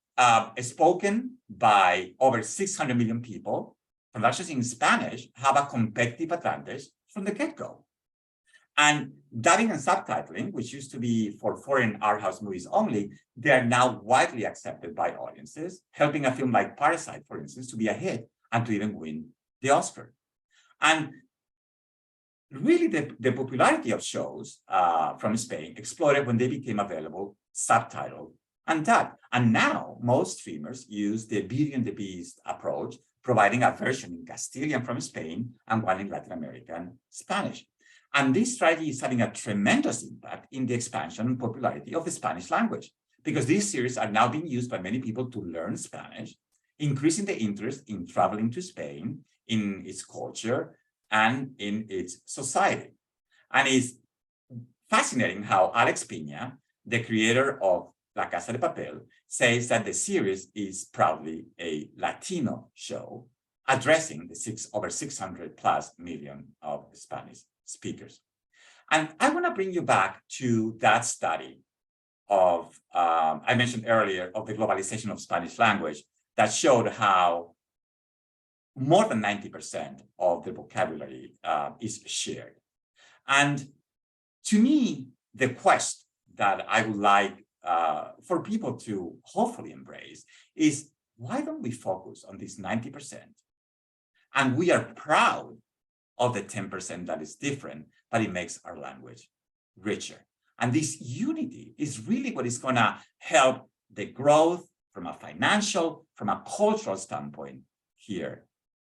Speaker 2: spoken by over 600 million people, productions in Spanish have a competitive advantage from the get-go. And dubbing and subtitling, which used to be for foreign art house movies only, they are now widely accepted by audiences, helping a film like Parasite, for instance, to be a hit and to even win the Oscar. And really, the popularity of shows from Spain exploded when they became available, subtitled, and dubbed. And now, most streamers use the Beauty and the Beast approach, providing a version in Castilian from Spain and one in Latin American Spanish. And this strategy is having a tremendous impact in the expansion and popularity of the Spanish language, because these series are now being used by many people to learn Spanish, increasing the interest in traveling to Spain, in its culture, and in its society. And it's fascinating how Alex Piña, the creator of La Casa de Papel, says that the series is proudly a Latino show, addressing the over 600 plus million of Spanish speakers. And I want to bring you back to that study of, I mentioned earlier, of the globalization of Spanish language that showed how more than 90% of the vocabulary is shared. And to me, the quest that I would like for people to hopefully embrace is, why don't we focus on this 90%? And we are proud of the 10% that is different, but it makes our language richer. And this unity is really what is going to help the growth from a financial, from a cultural standpoint here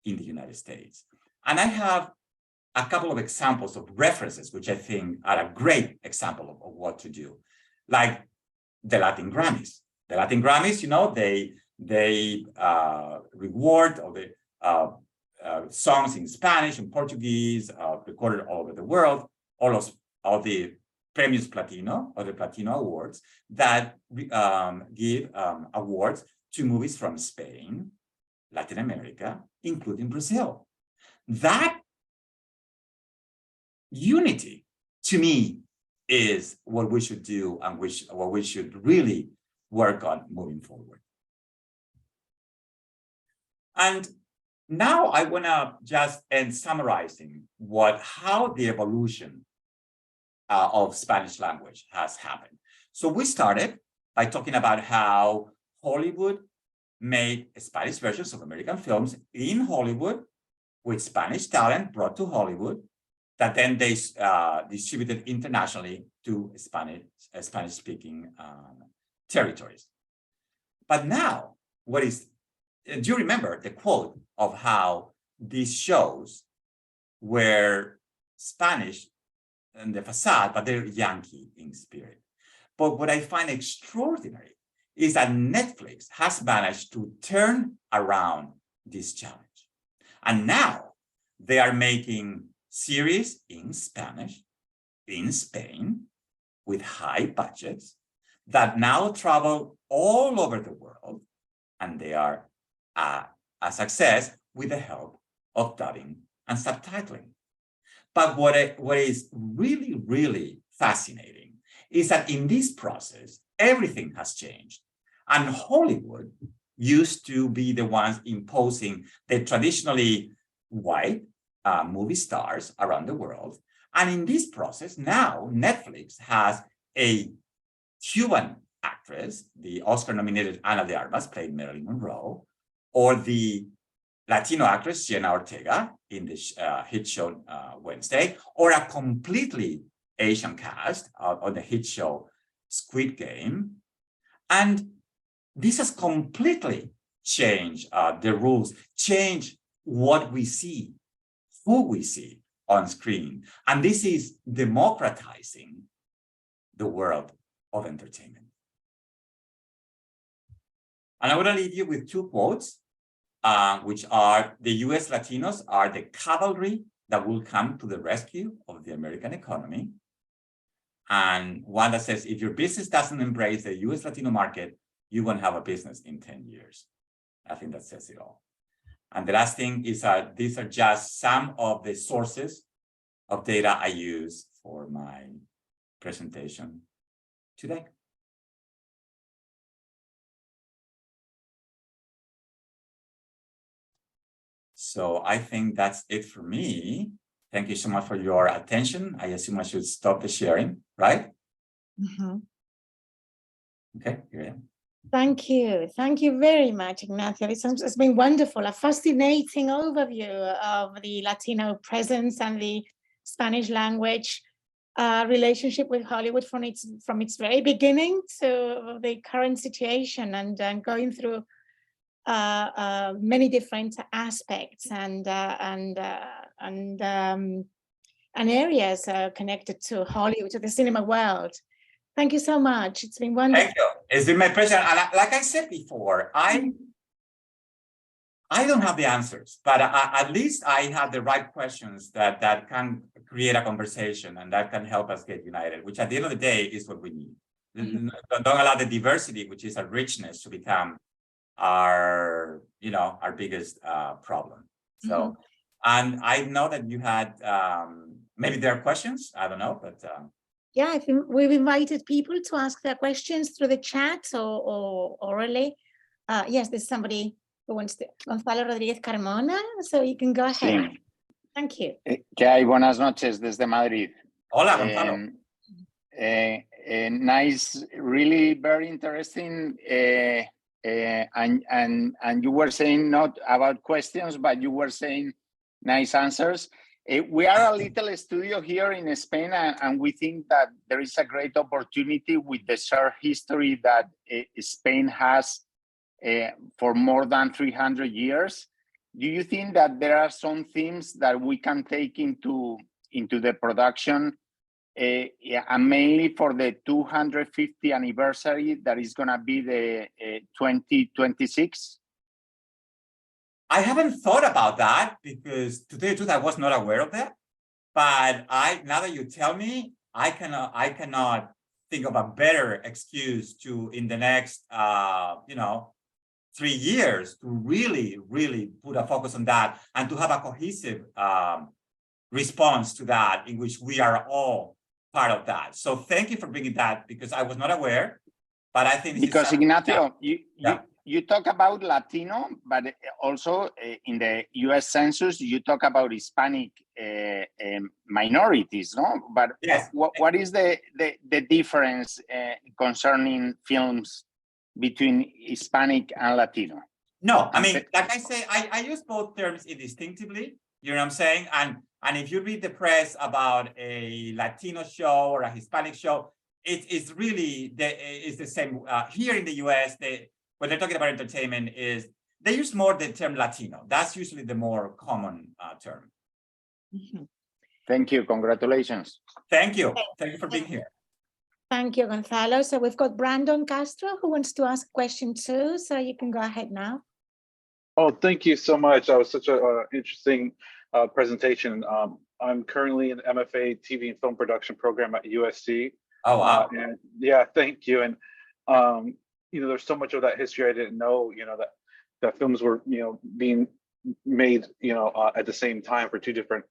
Speaker 2: in the United States. And I have a couple of examples of references, which I think are a great example of what to do, like the Latin Grammys. The Latin Grammys, they reward all the songs in Spanish and Portuguese, recorded all over the world, all the Premios Platino, or the Platino Awards, that give awards to movies from Spain, Latin America, including Brazil. That unity, to me, is what we should do and what we should really work on moving forward. And now I want to just end summarizing how the evolution of Spanish language has happened. So we started by talking about how Hollywood made Spanish versions of American films in Hollywood with Spanish talent brought to Hollywood that then they distributed internationally to Spanish-speaking territories. But now, do you remember the quote of how these shows were Spanish in the facade, but they're Yankee in spirit? But what I find extraordinary is that Netflix has managed to turn around this challenge. And now they are making series in Spanish, in Spain, with high budgets that now travel all over the world, and they are a success with the help of dubbing and subtitling. But what is really, really fascinating is that in this process, everything has changed. And Hollywood used to be the ones imposing the traditionally white movie stars around the world. And in this process, now Netflix has a Cuban actress, the Oscar-nominated Ana de Armas, played Marilyn Monroe, or the Latino actress Jenna Ortega in the hit show Wednesday, or a completely Asian cast on the hit show Squid Game. And this has completely changed the rules, changed what we see, who we see on screen. And this is democratizing the world of entertainment. And I want to leave you with two quotes, which are, the US Latinos are the cavalry that will come to the rescue of the American economy. and one that says, if your business doesn't embrace the US Latino market, you won't have a business in 10 years. I think that says it all. And the last thing is these are just some of the sources of data I use for my presentation today. So I think that's it for me. Thank you so much for your attention. I assume I should stop the sharing, right?
Speaker 1: Mm-hmm.
Speaker 2: Okay, here I am.
Speaker 1: Thank you. Thank you very much, Ignacio. It's been wonderful, a fascinating overview of the Latino presence and the Spanish language relationship with Hollywood from its very beginning to the current situation, and going through many different aspects and areas connected to Hollywood, to the cinema world. Thank you so much. It's been wonderful.
Speaker 2: Thank you. It's been my pleasure. And like I said before, I don't have the answers, but at least I have the right questions that can create a conversation and that can help us get united, which at the end of the day is what we need. Don't allow the diversity, which is a richness, to become our biggest problem. So, and I know that you had, maybe there are questions, I don't know, but.
Speaker 1: Yeah, I think we've invited people to ask their questions through the chat or orally. Yes, there's somebody who wants to, Gonzalo Rodríguez Carmona, so you can go ahead.
Speaker 8: Sí.
Speaker 1: Thank you.
Speaker 8: ¿Qué hay? Buenas noches desde Madrid.
Speaker 2: Hola, Gonzalo.
Speaker 8: Nice, really very interesting. And you were saying not about questions, but you were saying nice answers. We are a little studio here in Spain, and we think that there is a great opportunity with the shared history that Spain has for more than 300 years. Do you think that there are some themes that we can take into the production, and mainly for the 250th anniversary that is going to be the 2026?
Speaker 2: I haven't thought about that because, to tell you the truth, I was not aware of that. But now that you tell me, I cannot think of a better excuse to, in the next 3 years, to really, really put a focus on that and to have a cohesive response to that, in which we are all part of that. So thank you for bringing that, because I was not aware. But I think
Speaker 8: because Ignacio, you talk about Latino, but also in the U.S. Census, you talk about Hispanic minorities, no? But
Speaker 2: yes.
Speaker 8: What is the difference concerning films between Hispanic and Latino?
Speaker 2: No, I mean, like I say, I use both terms indistinctively, you know what I'm saying? And if you read the press about a Latino show or a Hispanic show, it's really, it's the same. Here in the US, when they're talking about entertainment, they use more the term Latino. That's usually the more common term.
Speaker 8: Thank you. Congratulations.
Speaker 2: Thank you. Thank you for being here.
Speaker 1: Thank you, Gonzalo. So we've got Brandon Castro who wants to ask a question too. So you can go ahead now.
Speaker 9: Oh, thank you so much. That was such an interesting presentation. I'm currently in the MFA TV and Film Production program at USC.
Speaker 2: Oh, wow.
Speaker 9: And yeah, thank you. And there's so much of that history I didn't know. That films were being made at the same time for two different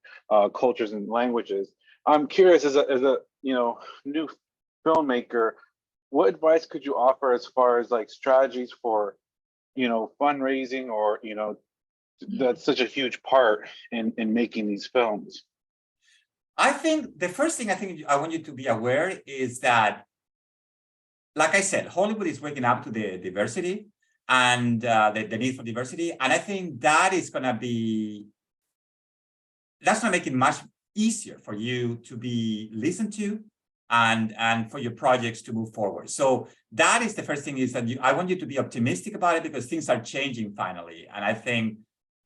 Speaker 9: cultures and languages. I'm curious, as a new filmmaker, what advice could you offer as far as like strategies for fundraising, or that's such a huge part in making these films?
Speaker 2: I think the first thing I want you to be aware is that, like I said, Hollywood is waking up to the diversity and the need for diversity. And I think that's going to make it much easier for you to be listened to and for your projects to move forward. So that is the first thing, is that I want you to be optimistic about it, because things are changing finally. And I think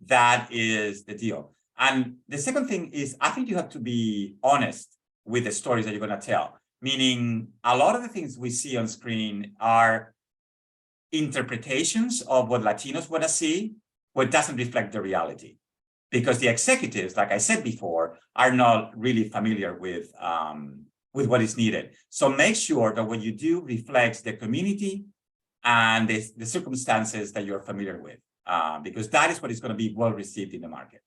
Speaker 2: that is the deal. And the second thing is, I think you have to be honest with the stories that you're going to tell. Meaning, a lot of the things we see on screen are interpretations of what Latinos want to see, what doesn't reflect the reality. Because the executives, like I said before, are not really familiar with with what is needed. So make sure that what you do reflects the community and the circumstances that you're familiar with, because that is what is going to be well received in the market.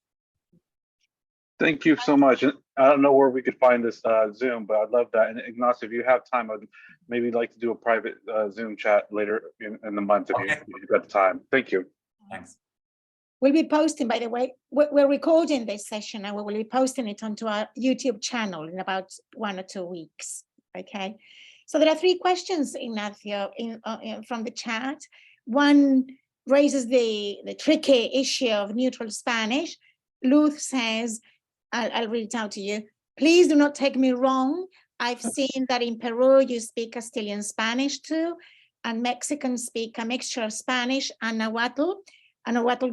Speaker 9: Thank you so much. And I don't know where we could find this Zoom, but I'd love that. And Ignacio, if you have time, I'd maybe like to do a private Zoom chat later in the month if you've got the time. Thank you.
Speaker 2: Thanks.
Speaker 1: We'll be posting, by the way, we're recording this session and we will be posting it onto our YouTube channel in about 1 or 2 weeks, okay? So there are 3 questions, Ignacio, from the chat. One raises the tricky issue of neutral Spanish. Luth says, I'll read it out to you. Please do not take me wrong. I've seen that in Peru, you speak Castilian Spanish too, and Mexicans speak a mixture of Spanish and Nahuatl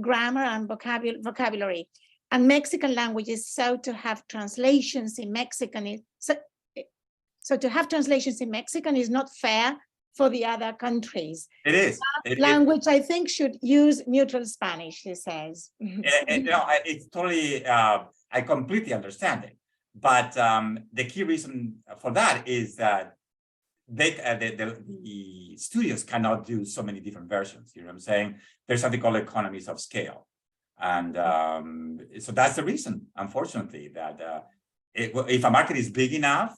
Speaker 1: grammar and vocabulary. And Mexican languages, so to have translations in Mexican, so to have translations in Mexican is not fair for the other countries.
Speaker 2: It is.
Speaker 1: Language, I think, should use neutral Spanish, he says.
Speaker 2: It's totally, I completely understand it. But the key reason for that is that the studios cannot do so many different versions. You know what I'm saying? There's something called economies of scale. And so that's the reason, unfortunately, that if a market is big enough,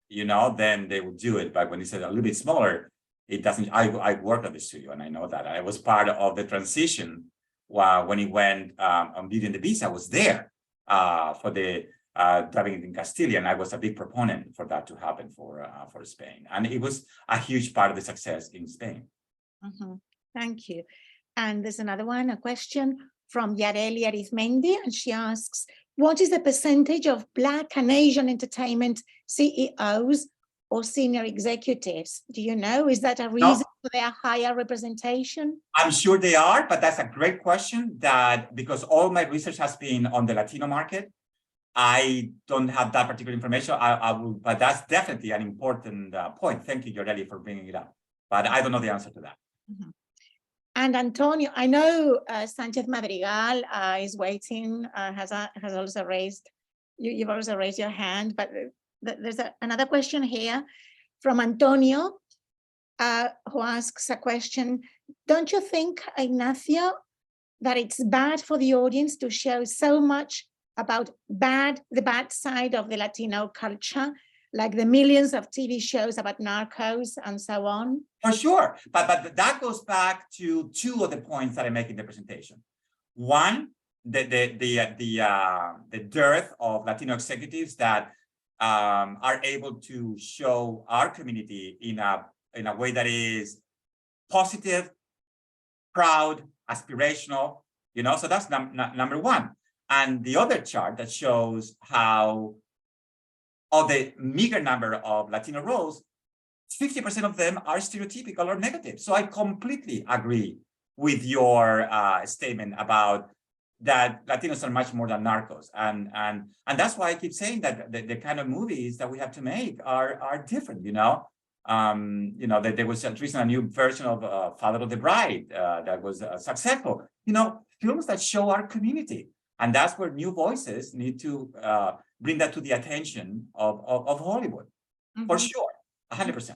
Speaker 2: you know, then they will do it. But when it's a little bit smaller, it doesn't. I worked at the studio and I know that. I was part of the transition when it went on Beauty and the Beast. I was there for the dubbing in Castilian. I was a big proponent for that to happen for Spain. And it was a huge part of the success in Spain.
Speaker 1: Mm-hmm. Thank you. And there's another one, a question from Yareli Arizmendi, and she asks, what is the percentage of Black and Asian entertainment CEOs or senior executives? Do you know? Is that a reason for their higher representation?
Speaker 2: I'm sure they are, but that's a great question because all my research has been on the Latino market. I don't have that particular information, but that's definitely an important point. Thank you, Yoreli, for bringing it up. But I don't know the answer to that.
Speaker 1: Mm-hmm. And Antonio, I know Sanchez Madrigal is waiting, has also raised, you've also raised your hand, but there's another question here from Antonio, who asks a question. Don't you think, Ignacio, that it's bad for the audience to show so much about the bad side of the Latino culture, like the millions of TV shows about narcos and so on?
Speaker 2: For sure, but that goes back to 2 of the points that I make in the presentation. One, the dearth of Latino executives that are able to show our community in a way that is positive, proud, aspirational. You know, so that's number 1. And the other chart that shows how of the meager number of Latino roles, 50% of them are stereotypical or negative. So I completely agree with your statement about that Latinos are much more than narcos. And that's why I keep saying that the kind of movies that we have to make are different, you know. That there was recently a new version of Father of the Bride that was successful. You know, films that show our community. And that's where new voices need to bring that to the attention of Hollywood, for sure, 100%.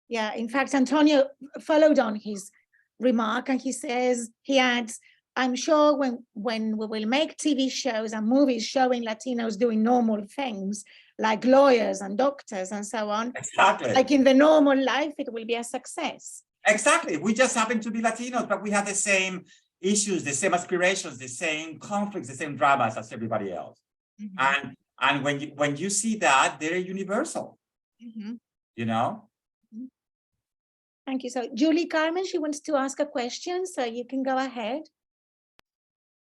Speaker 1: Yeah, in fact, Antonio followed on his remark and he adds, I'm sure when we will make TV shows and movies showing Latinos doing normal things, like lawyers and doctors and so on,
Speaker 2: exactly,
Speaker 1: like in the normal life, it will be a success.
Speaker 2: Exactly. We just happen to be Latinos, but we have the same issues, the same aspirations, the same conflicts, the same dramas as everybody else. Mm-hmm. And when you see that, they're universal. Mm-hmm. You know?
Speaker 1: Thank you. So Julie Carmen, she wants to ask a question, so you can go ahead.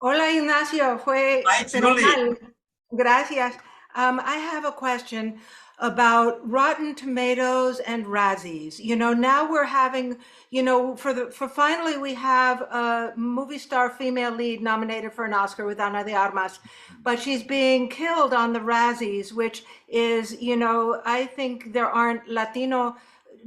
Speaker 10: Hola, Ignacio.
Speaker 2: Hi, Julie.
Speaker 10: Gracias. I have a question about Rotten Tomatoes and Razzies. You know, now we're having, you know, for finally we have a movie star female lead nominated for an Oscar with Ana de Armas, but she's being killed on the Razzies, which is, you know, I think there aren't Latino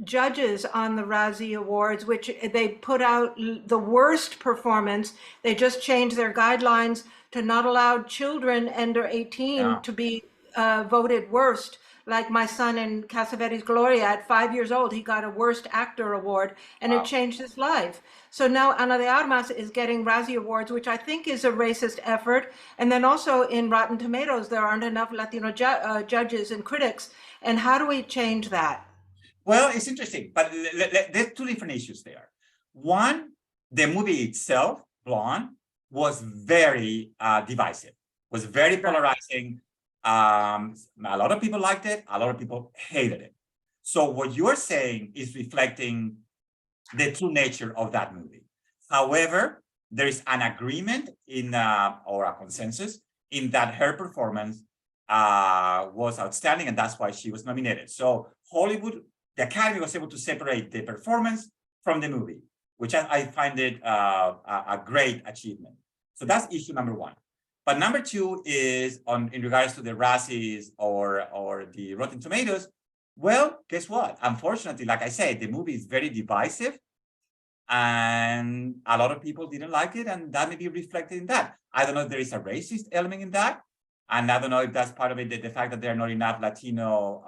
Speaker 10: judges on the Razzie Awards, which they put out the worst performance. They just changed their guidelines to not allow children under 18 to be voted worst. like my son in Cassavetes Gloria, at 5 years old, he got a Worst Actor award, and
Speaker 2: Wow.
Speaker 10: it changed his life. So now Ana de Armas is getting Razzie Awards, which I think is a racist effort. And then also in Rotten Tomatoes, there aren't enough Latino judges and critics. And how do we change that?
Speaker 2: Well, it's interesting, but there's two different issues there. One, the movie itself, Blonde, was very divisive, was very polarizing. A lot of people liked it, a lot of people hated it. So what you're saying is reflecting the true nature of that movie. However, there is an agreement in or a consensus in that her performance was outstanding, and that's why she was nominated. So Hollywood, the Academy was able to separate the performance from the movie, which I find it a great achievement. So that's issue number one. But number two is in regards to the Razzies or the Rotten Tomatoes. Well, guess what? Unfortunately, like I said, the movie is very divisive, and a lot of people didn't like it, and that may be reflected in that. I don't know if there is a racist element in that, and I don't know if that's part of it, the fact that there are not enough Latino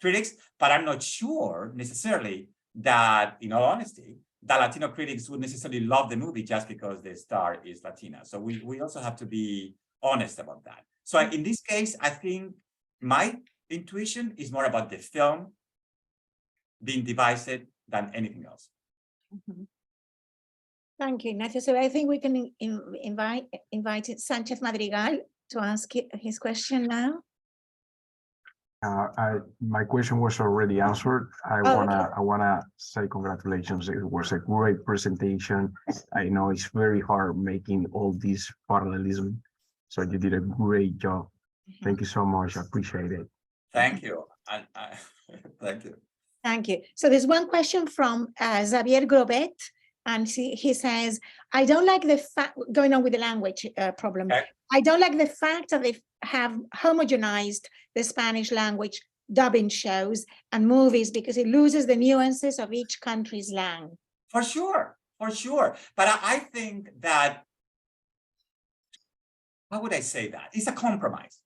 Speaker 2: critics, but I'm not sure necessarily that, in all honesty, that Latino critics would necessarily love the movie just because the star is Latina. So we also have to be honest about that. So in this case, I think my intuition is more about the film being divisive than anything else.
Speaker 1: Mm-hmm. Thank you, Ignacio. So I think we can invite Sanchez Madrigal to ask his question now.
Speaker 11: My question was already answered. I wanna say congratulations. It was a great presentation. I know it's very hard making all this parallelism, so you did a great job. Thank you so much. I appreciate it.
Speaker 2: Thank you. Thank you.
Speaker 1: Thank you. So there's one question from Xavier Grobet, and he says, I don't like the fact, going on with the language problem, okay. I don't like the fact that they have homogenized the Spanish language dubbing shows and movies because it loses the nuances of each country's slang.
Speaker 2: For sure. But I think that, how would I say that? It's a compromise.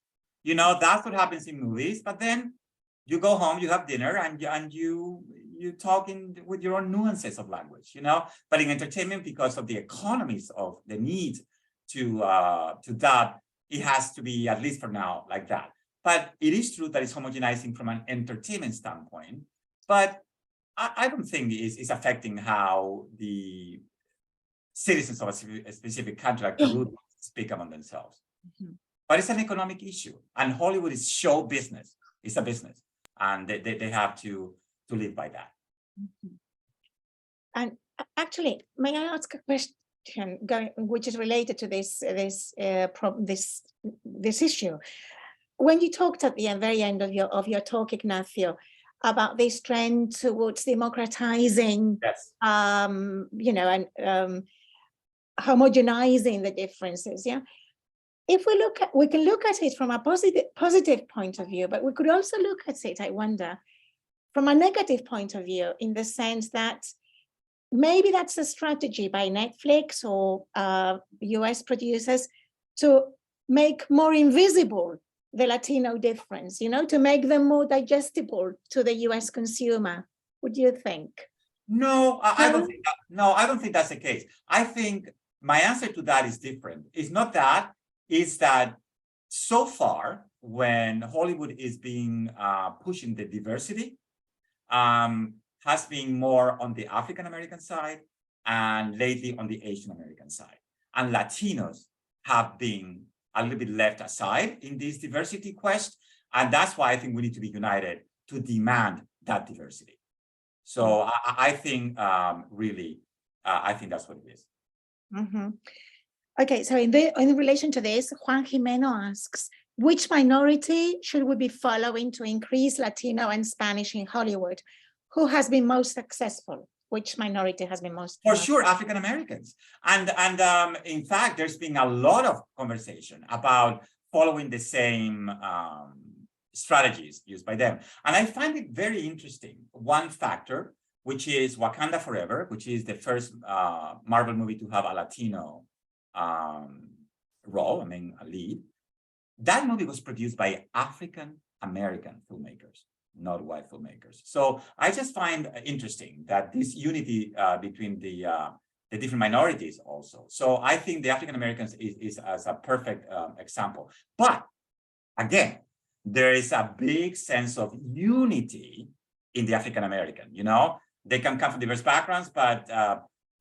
Speaker 2: You know, that's what happens in movies, but then you go home, you have dinner, and you talk with your own nuances of language, you know. But in entertainment, because of the economies of the need to dub, it has to be, at least for now, like that. But it is true that it's homogenizing from an entertainment standpoint. But I don't think it's affecting how the citizens of a specific country, like Peru, speak among themselves. Mm-hmm. But it's an economic issue, and Hollywood is show business. It's a business, and they have to live by that.
Speaker 1: Mm-hmm. And actually, may I ask a question which is related to this issue? When you talked at the very end of your talk, Ignacio, about this trend towards democratizing,
Speaker 2: yes.
Speaker 1: You know, and homogenizing the differences, yeah. If we can look at it from a positive point of view, but we could also look at it, I wonder, from a negative point of view, in the sense that maybe that's a strategy by Netflix or US producers to make more invisible the Latino difference, you know, to make them more digestible to the US consumer. What do you think?
Speaker 2: No, I don't think that. No, I don't think that's the case. I think my answer to that is different. It's not that. Is that so far, when Hollywood is being pushing the diversity, has been more on the African American side and lately on the Asian American side. And Latinos have been a little bit left aside in this diversity quest. And that's why I think we need to be united to demand that diversity. So I think really, I think that's what it is.
Speaker 1: Mm-hmm. Okay, so in relation to this, Juan Jimeno asks, which minority should we be following to increase Latino and Spanish in Hollywood? Who has been most successful? Which minority has been most?
Speaker 2: For sure, African Americans. And in fact, there's been a lot of conversation about following the same strategies used by them. And I find it very interesting. One factor, which is Wakanda Forever, which is the first Marvel movie to have a Latino role, a lead. That movie was produced by African American filmmakers, not white filmmakers. So I just find interesting that this unity between the different minorities also. So I think the African Americans is as a perfect example. But again, there is a big sense of unity in the African American. You know, they can come from diverse backgrounds, but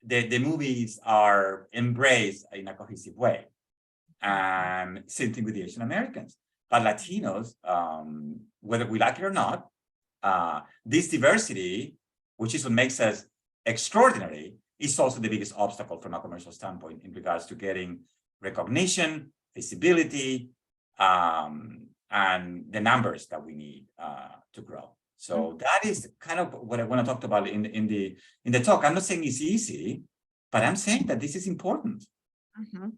Speaker 2: the movies are embraced in a cohesive way. And same thing with the Asian Americans. But Latinos, whether we like it or not, this diversity, which is what makes us extraordinary, is also the biggest obstacle from a commercial standpoint in regards to getting recognition, visibility, and the numbers that we need to grow. So that is kind of what I want to talk about in the talk. I'm not saying it's easy, but I'm saying that this is important.
Speaker 1: Mm-hmm.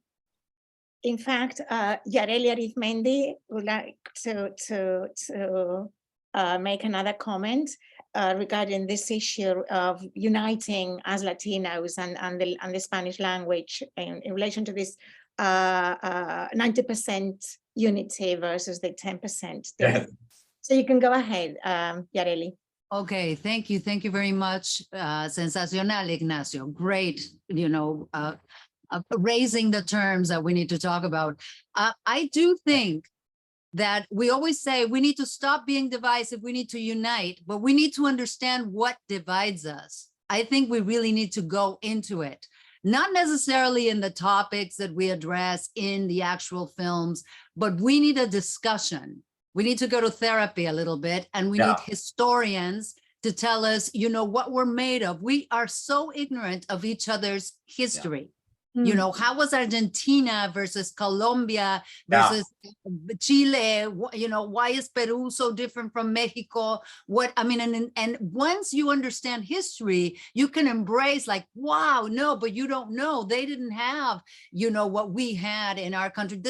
Speaker 1: In fact, Yareli Arizmendi would like to make another comment regarding this issue of uniting as Latinos and the Spanish language in relation to this 90% unity versus the 10%.
Speaker 2: Yes.
Speaker 1: So you can go ahead, Yareli.
Speaker 12: Okay, thank you. Thank you very much. Sensacional, Ignacio. Great, raising the terms that we need to talk about. I do think that we always say we need to stop being divisive, we need to unite, but we need to understand what divides us. I think we really need to go into it, not necessarily in the topics that we address in the actual films, but we need a discussion. We need to go to therapy a little bit, and we need historians to tell us, what we're made of. We are so ignorant of each other's history. How was Argentina versus Colombia versus Chile? Why is Peru so different from Mexico? And once you understand history, you can embrace like, wow, no, but you don't know. They didn't have, what we had in our country.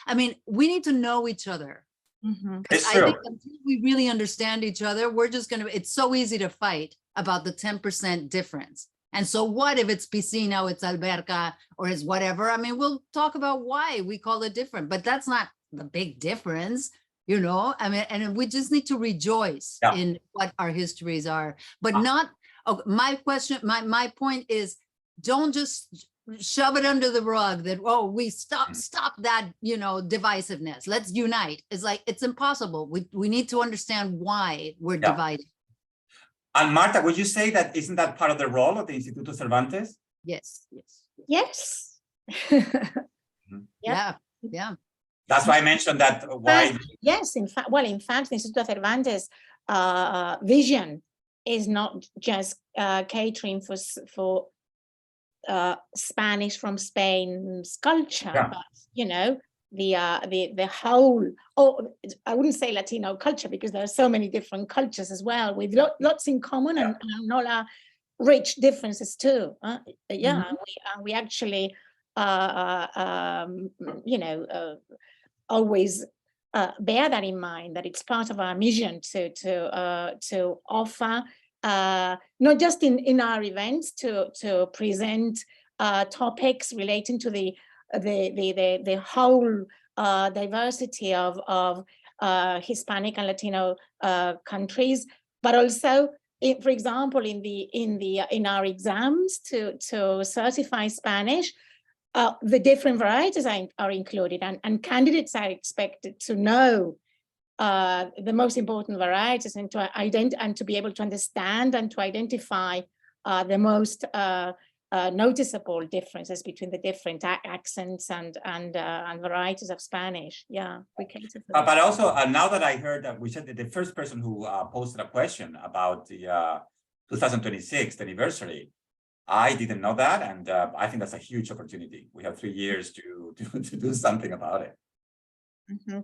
Speaker 12: I mean, we need to know each other.
Speaker 1: Mm-hmm.
Speaker 2: It's
Speaker 12: I
Speaker 2: true.
Speaker 12: think until we really understand each other, we're just it's so easy to fight about the 10% difference. And so what if it's piscina, it's alberca, or it's whatever? I mean, we'll talk about why we call it different, but that's not the big difference, and we just need to rejoice in what our histories are, but not, my point is, don't just shove it under the rug that, we stop that, divisiveness. Let's unite. It's like, it's impossible. We need to understand why we're divided.
Speaker 2: And Marta, would you say that isn't that part of the role of the Instituto Cervantes?
Speaker 1: Yes.
Speaker 12: Yeah.
Speaker 2: That's why I mentioned that. Why?
Speaker 1: Yes, in fact, the Instituto Cervantes vision is not just catering for Spanish from Spain's culture, but the whole, I wouldn't say Latino culture, because there are so many different cultures as well, with lots in common and all our rich differences too. We actually always bear that in mind, that it's part of our mission to offer not just in our events to present topics relating to the whole diversity of Hispanic and Latino countries, but also, for example, in our exams to certify Spanish, the different varieties are included, and candidates are expected to know the most important varieties and to be able to understand and to identify the most noticeable differences between the different accents and varieties of Spanish. Yeah, we cater for that.
Speaker 2: But also, now that I heard that we said that the first person who posted a question about the 2026 anniversary, I didn't know that, and I think that's a huge opportunity. We have 3 years to do something about it.
Speaker 1: Mm-hmm.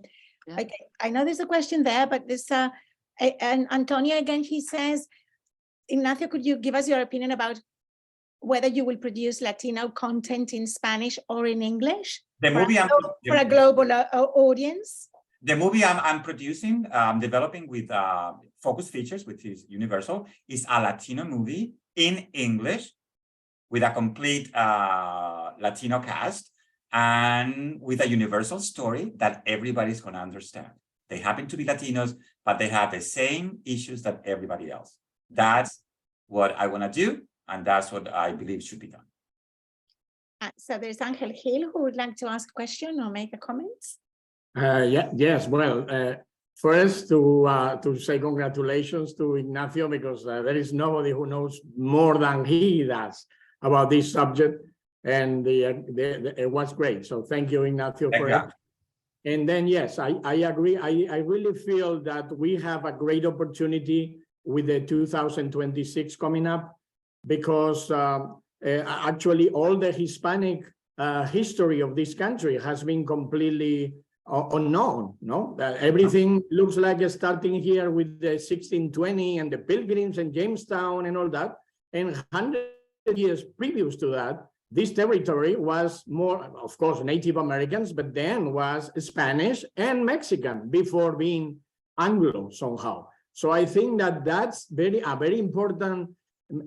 Speaker 1: Yeah. Okay, I know there's a question there, but this and Antonio again, he says, Ignacio, could you give us your opinion about whether you will produce Latino content in Spanish or in English for a global audience?
Speaker 2: The movie I'm producing, developing with Focus Features, which is Universal, is a Latino movie in English with a complete Latino cast and with a universal story that everybody's going to understand. They happen to be Latinos, but they have the same issues that everybody else. That's what I want to do, and that's what I believe should be done.
Speaker 1: So there's Angel Hill who would like to ask a question or make a comment.
Speaker 13: Yes, well, first to say congratulations to Ignacio, because there is nobody who knows more than he does about this subject, and it was great. So thank you, Ignacio, for it. And then, yes, I agree. I really feel that we have a great opportunity with the 2026 coming up, because actually all the Hispanic history of this country has been completely unknown. No, everything looks like starting here with the 1620 and the Pilgrims and Jamestown and all that. And 100 years previous to that, this territory was more, of course, Native Americans, but then was Spanish and Mexican before being Anglo somehow. So I think that that's very important,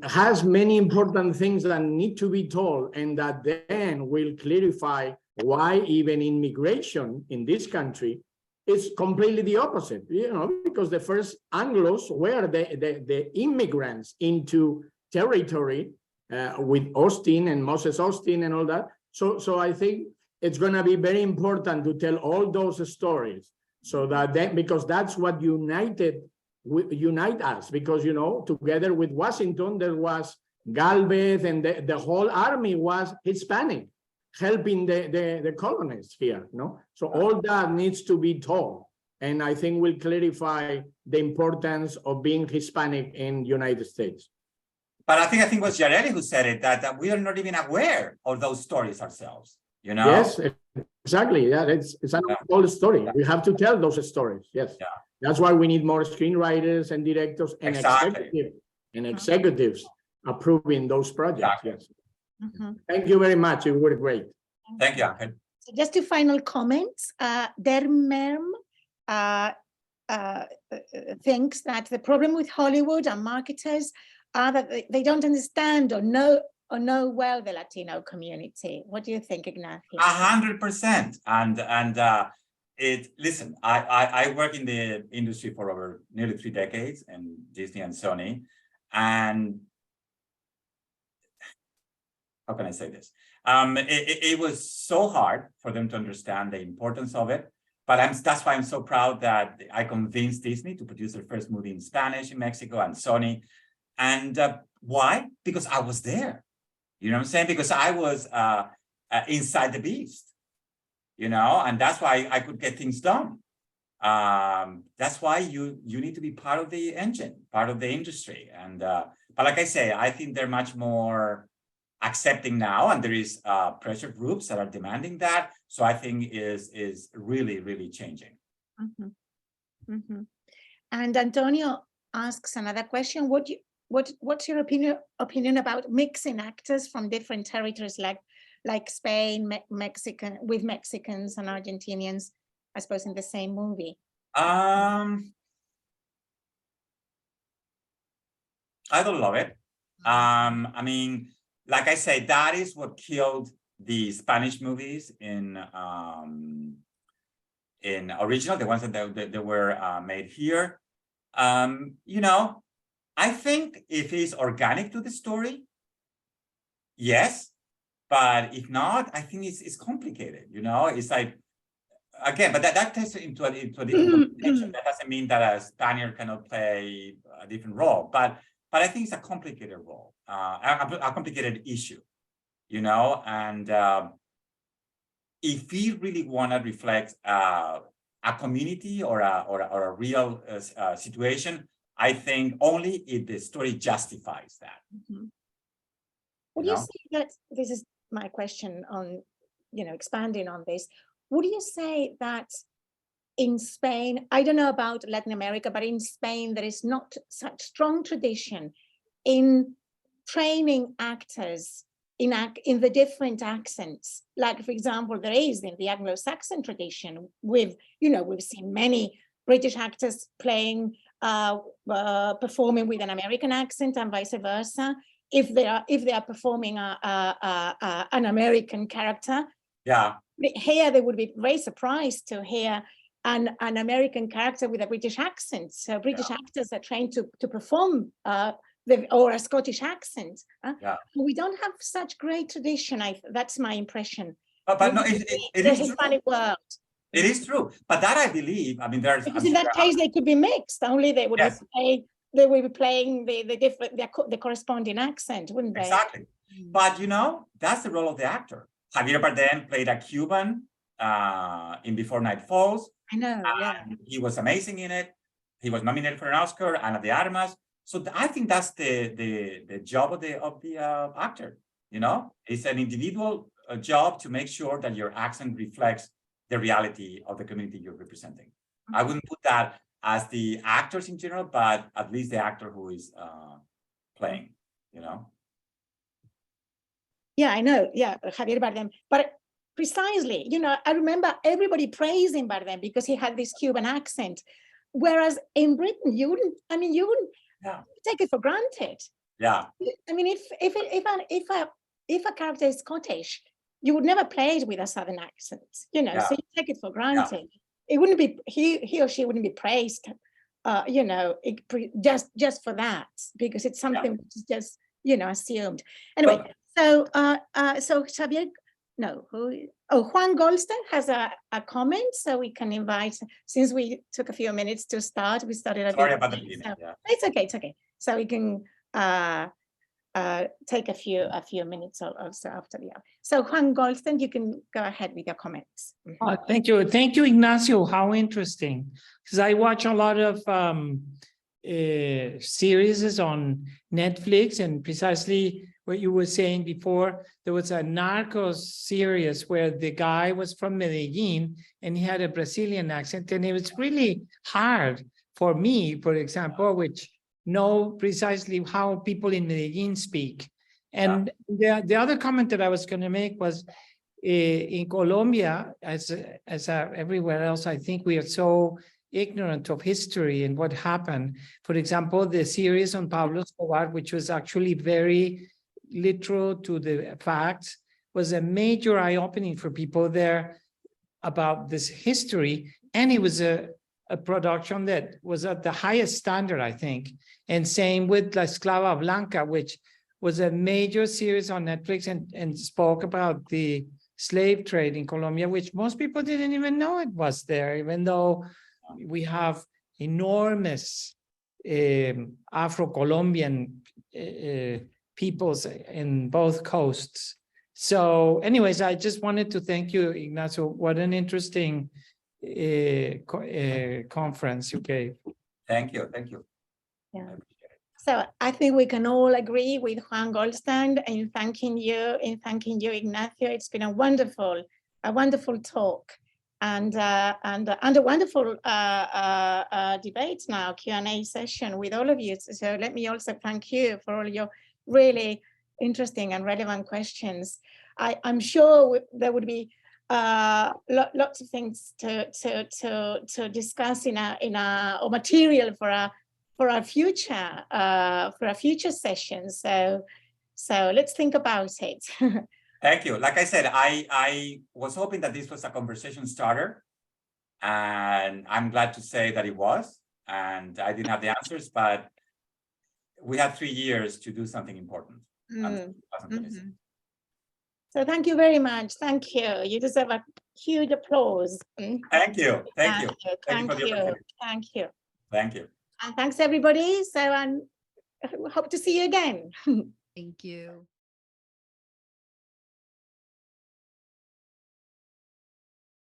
Speaker 13: has many important things that need to be told, and that then will clarify why even immigration in this country is completely the opposite, because the first Anglos were the immigrants into territory with Austin and Moses Austin and all that. So I think it's going to be very important to tell all those stories, so that because that's what unite us, because together with Washington there was Galvez, and the whole army was Hispanic, helping the colonists here. So all that needs to be told, and I think will clarify the importance of being Hispanic in the United States.
Speaker 2: But I think it was Yareli who said it, that we are not even aware of those stories ourselves.
Speaker 13: Yes, exactly. Yeah, it's an old story. We have to tell those stories. Yes. Yeah. That's why we need more screenwriters and directors and executives approving those projects. Yes. Thank you very much. You were great.
Speaker 2: Thank you, Angel.
Speaker 1: So just two final comments. Dermerm thinks that the problem with Hollywood and marketers are that they don't understand or know well the Latino community. What do you think, Ignacio?
Speaker 2: 100%. And listen, I work in the industry for over nearly 3 decades, and Disney and Sony. And how can I say this? It was so hard for them to understand the importance of it. But that's why I'm so proud that I convinced Disney to produce their first movie in Spanish in Mexico, and Sony. And why? Because I was there. You know what I'm saying? Because I was inside the beast, and that's why I could get things done. That's why you need to be part of the engine, part of the industry. And but like I say, I think they're much more accepting now, and there is pressure groups that are demanding that. So I think is really, really changing.
Speaker 1: And Antonio asks another question. What's your opinion about mixing actors from different territories, like Spain, with Mexicans and Argentinians, I suppose, in the same movie?
Speaker 2: I don't love it. I mean, like I say, that is what killed the Spanish movies in original, the ones that were made here. I think if it's organic to the story, yes, but if not, I think it's complicated. It's like, again, but that takes into a different dimension. That doesn't mean that a Spaniard cannot play a different role, but I think it's a complicated role, a complicated issue, and if we really want to reflect a community or a real situation, I think only if the story justifies that.
Speaker 1: Would you say that, this is my question on, expanding on this, would you say that in Spain, I don't know about Latin America, but in Spain, there is not such strong tradition in training actors in the different accents? Like, for example, there is in the Anglo-Saxon tradition we've seen many British actors playing performing with an American accent and vice versa. If they are performing an American character,
Speaker 2: here they
Speaker 1: would be very surprised to hear an American character with a British accent. So British actors are trained to perform or a Scottish accent. We don't have such great tradition. That's my impression.
Speaker 2: But no, it is
Speaker 1: Hispanic world.
Speaker 2: It is true, but that I believe. I mean, there's
Speaker 1: because in that case they could be mixed. Only they would they will be playing the corresponding accent, wouldn't they?
Speaker 2: Exactly. But you know, that's the role of the actor. Javier Bardem played a Cuban in Before Night Falls.
Speaker 1: I know. Yeah.
Speaker 2: He was amazing in it. He was nominated for an Oscar, Ana de Armas. So I think that's the job of the actor. You know, it's an individual job to make sure that your accent reflects the reality of the community you're representing. I wouldn't put that as the actors in general, but at least the actor who is playing, you know?
Speaker 1: Yeah, I know. Yeah, Javier Bardem. But precisely, you know, I remember everybody praising Bardem because he had this Cuban accent. Whereas in Britain, you wouldn't take it for granted.
Speaker 2: Yeah.
Speaker 1: I mean, if a character is Scottish, you would never play it with a Southern accent, you know, so you take it for granted. It wouldn't be, he or she wouldn't be praised, you know, just for that, because it's something which is just, you know, assumed. Anyway, so Xavier, Juan Goldstein has a comment, so we can invite, since we took a few minutes to start, we started a
Speaker 2: Sorry
Speaker 1: bit
Speaker 2: about the
Speaker 1: late,
Speaker 2: beginning,
Speaker 1: it's okay. So we can take a few minutes or so after the hour. So Juan Goldstein, you can go ahead with your comments.
Speaker 14: Thank you, Ignacio. How interesting, because I watch a lot of series on Netflix, and precisely what you were saying before, there was a Narcos series where the guy was from Medellin and he had a Brazilian accent, and it was really hard for me, for example, which know precisely how people in Medellin speak. And the other comment that I was going to make was in Colombia, as everywhere else, I think we are so ignorant of history and what happened. For example, the series on Pablo Escobar, which was actually very literal to the facts, was a major eye-opening for people there about this history. And it was a production that was at the highest standard, I think. And same with La Esclava Blanca, which was a major series on Netflix and spoke about the slave trade in Colombia, which most people didn't even know it was there, even though we have enormous Afro-Colombian peoples in both coasts. So anyways, I just wanted to thank you, Ignacio. What an interesting conference you gave.
Speaker 2: Thank you.
Speaker 1: Yeah. So I think we can all agree with Juan Goldstein in thanking you, Ignacio. It's been a wonderful talk and a wonderful debate now, Q&A session with all of you. So let me also thank you for all your really interesting and relevant questions. I'm sure there would be lots of things to discuss or material for our future sessions. So let's think about it.
Speaker 2: Thank you. Like I said, I was hoping that this was a conversation starter, and I'm glad to say that it was. And I didn't have the answers, but we had 3 years to do something important.
Speaker 1: So thank you very much. Thank you. You deserve a huge applause.
Speaker 2: Thank you. Thank you.
Speaker 1: Thank you.
Speaker 2: Thank you.
Speaker 1: And thanks everybody. So I hope to see you again.
Speaker 12: Thank you.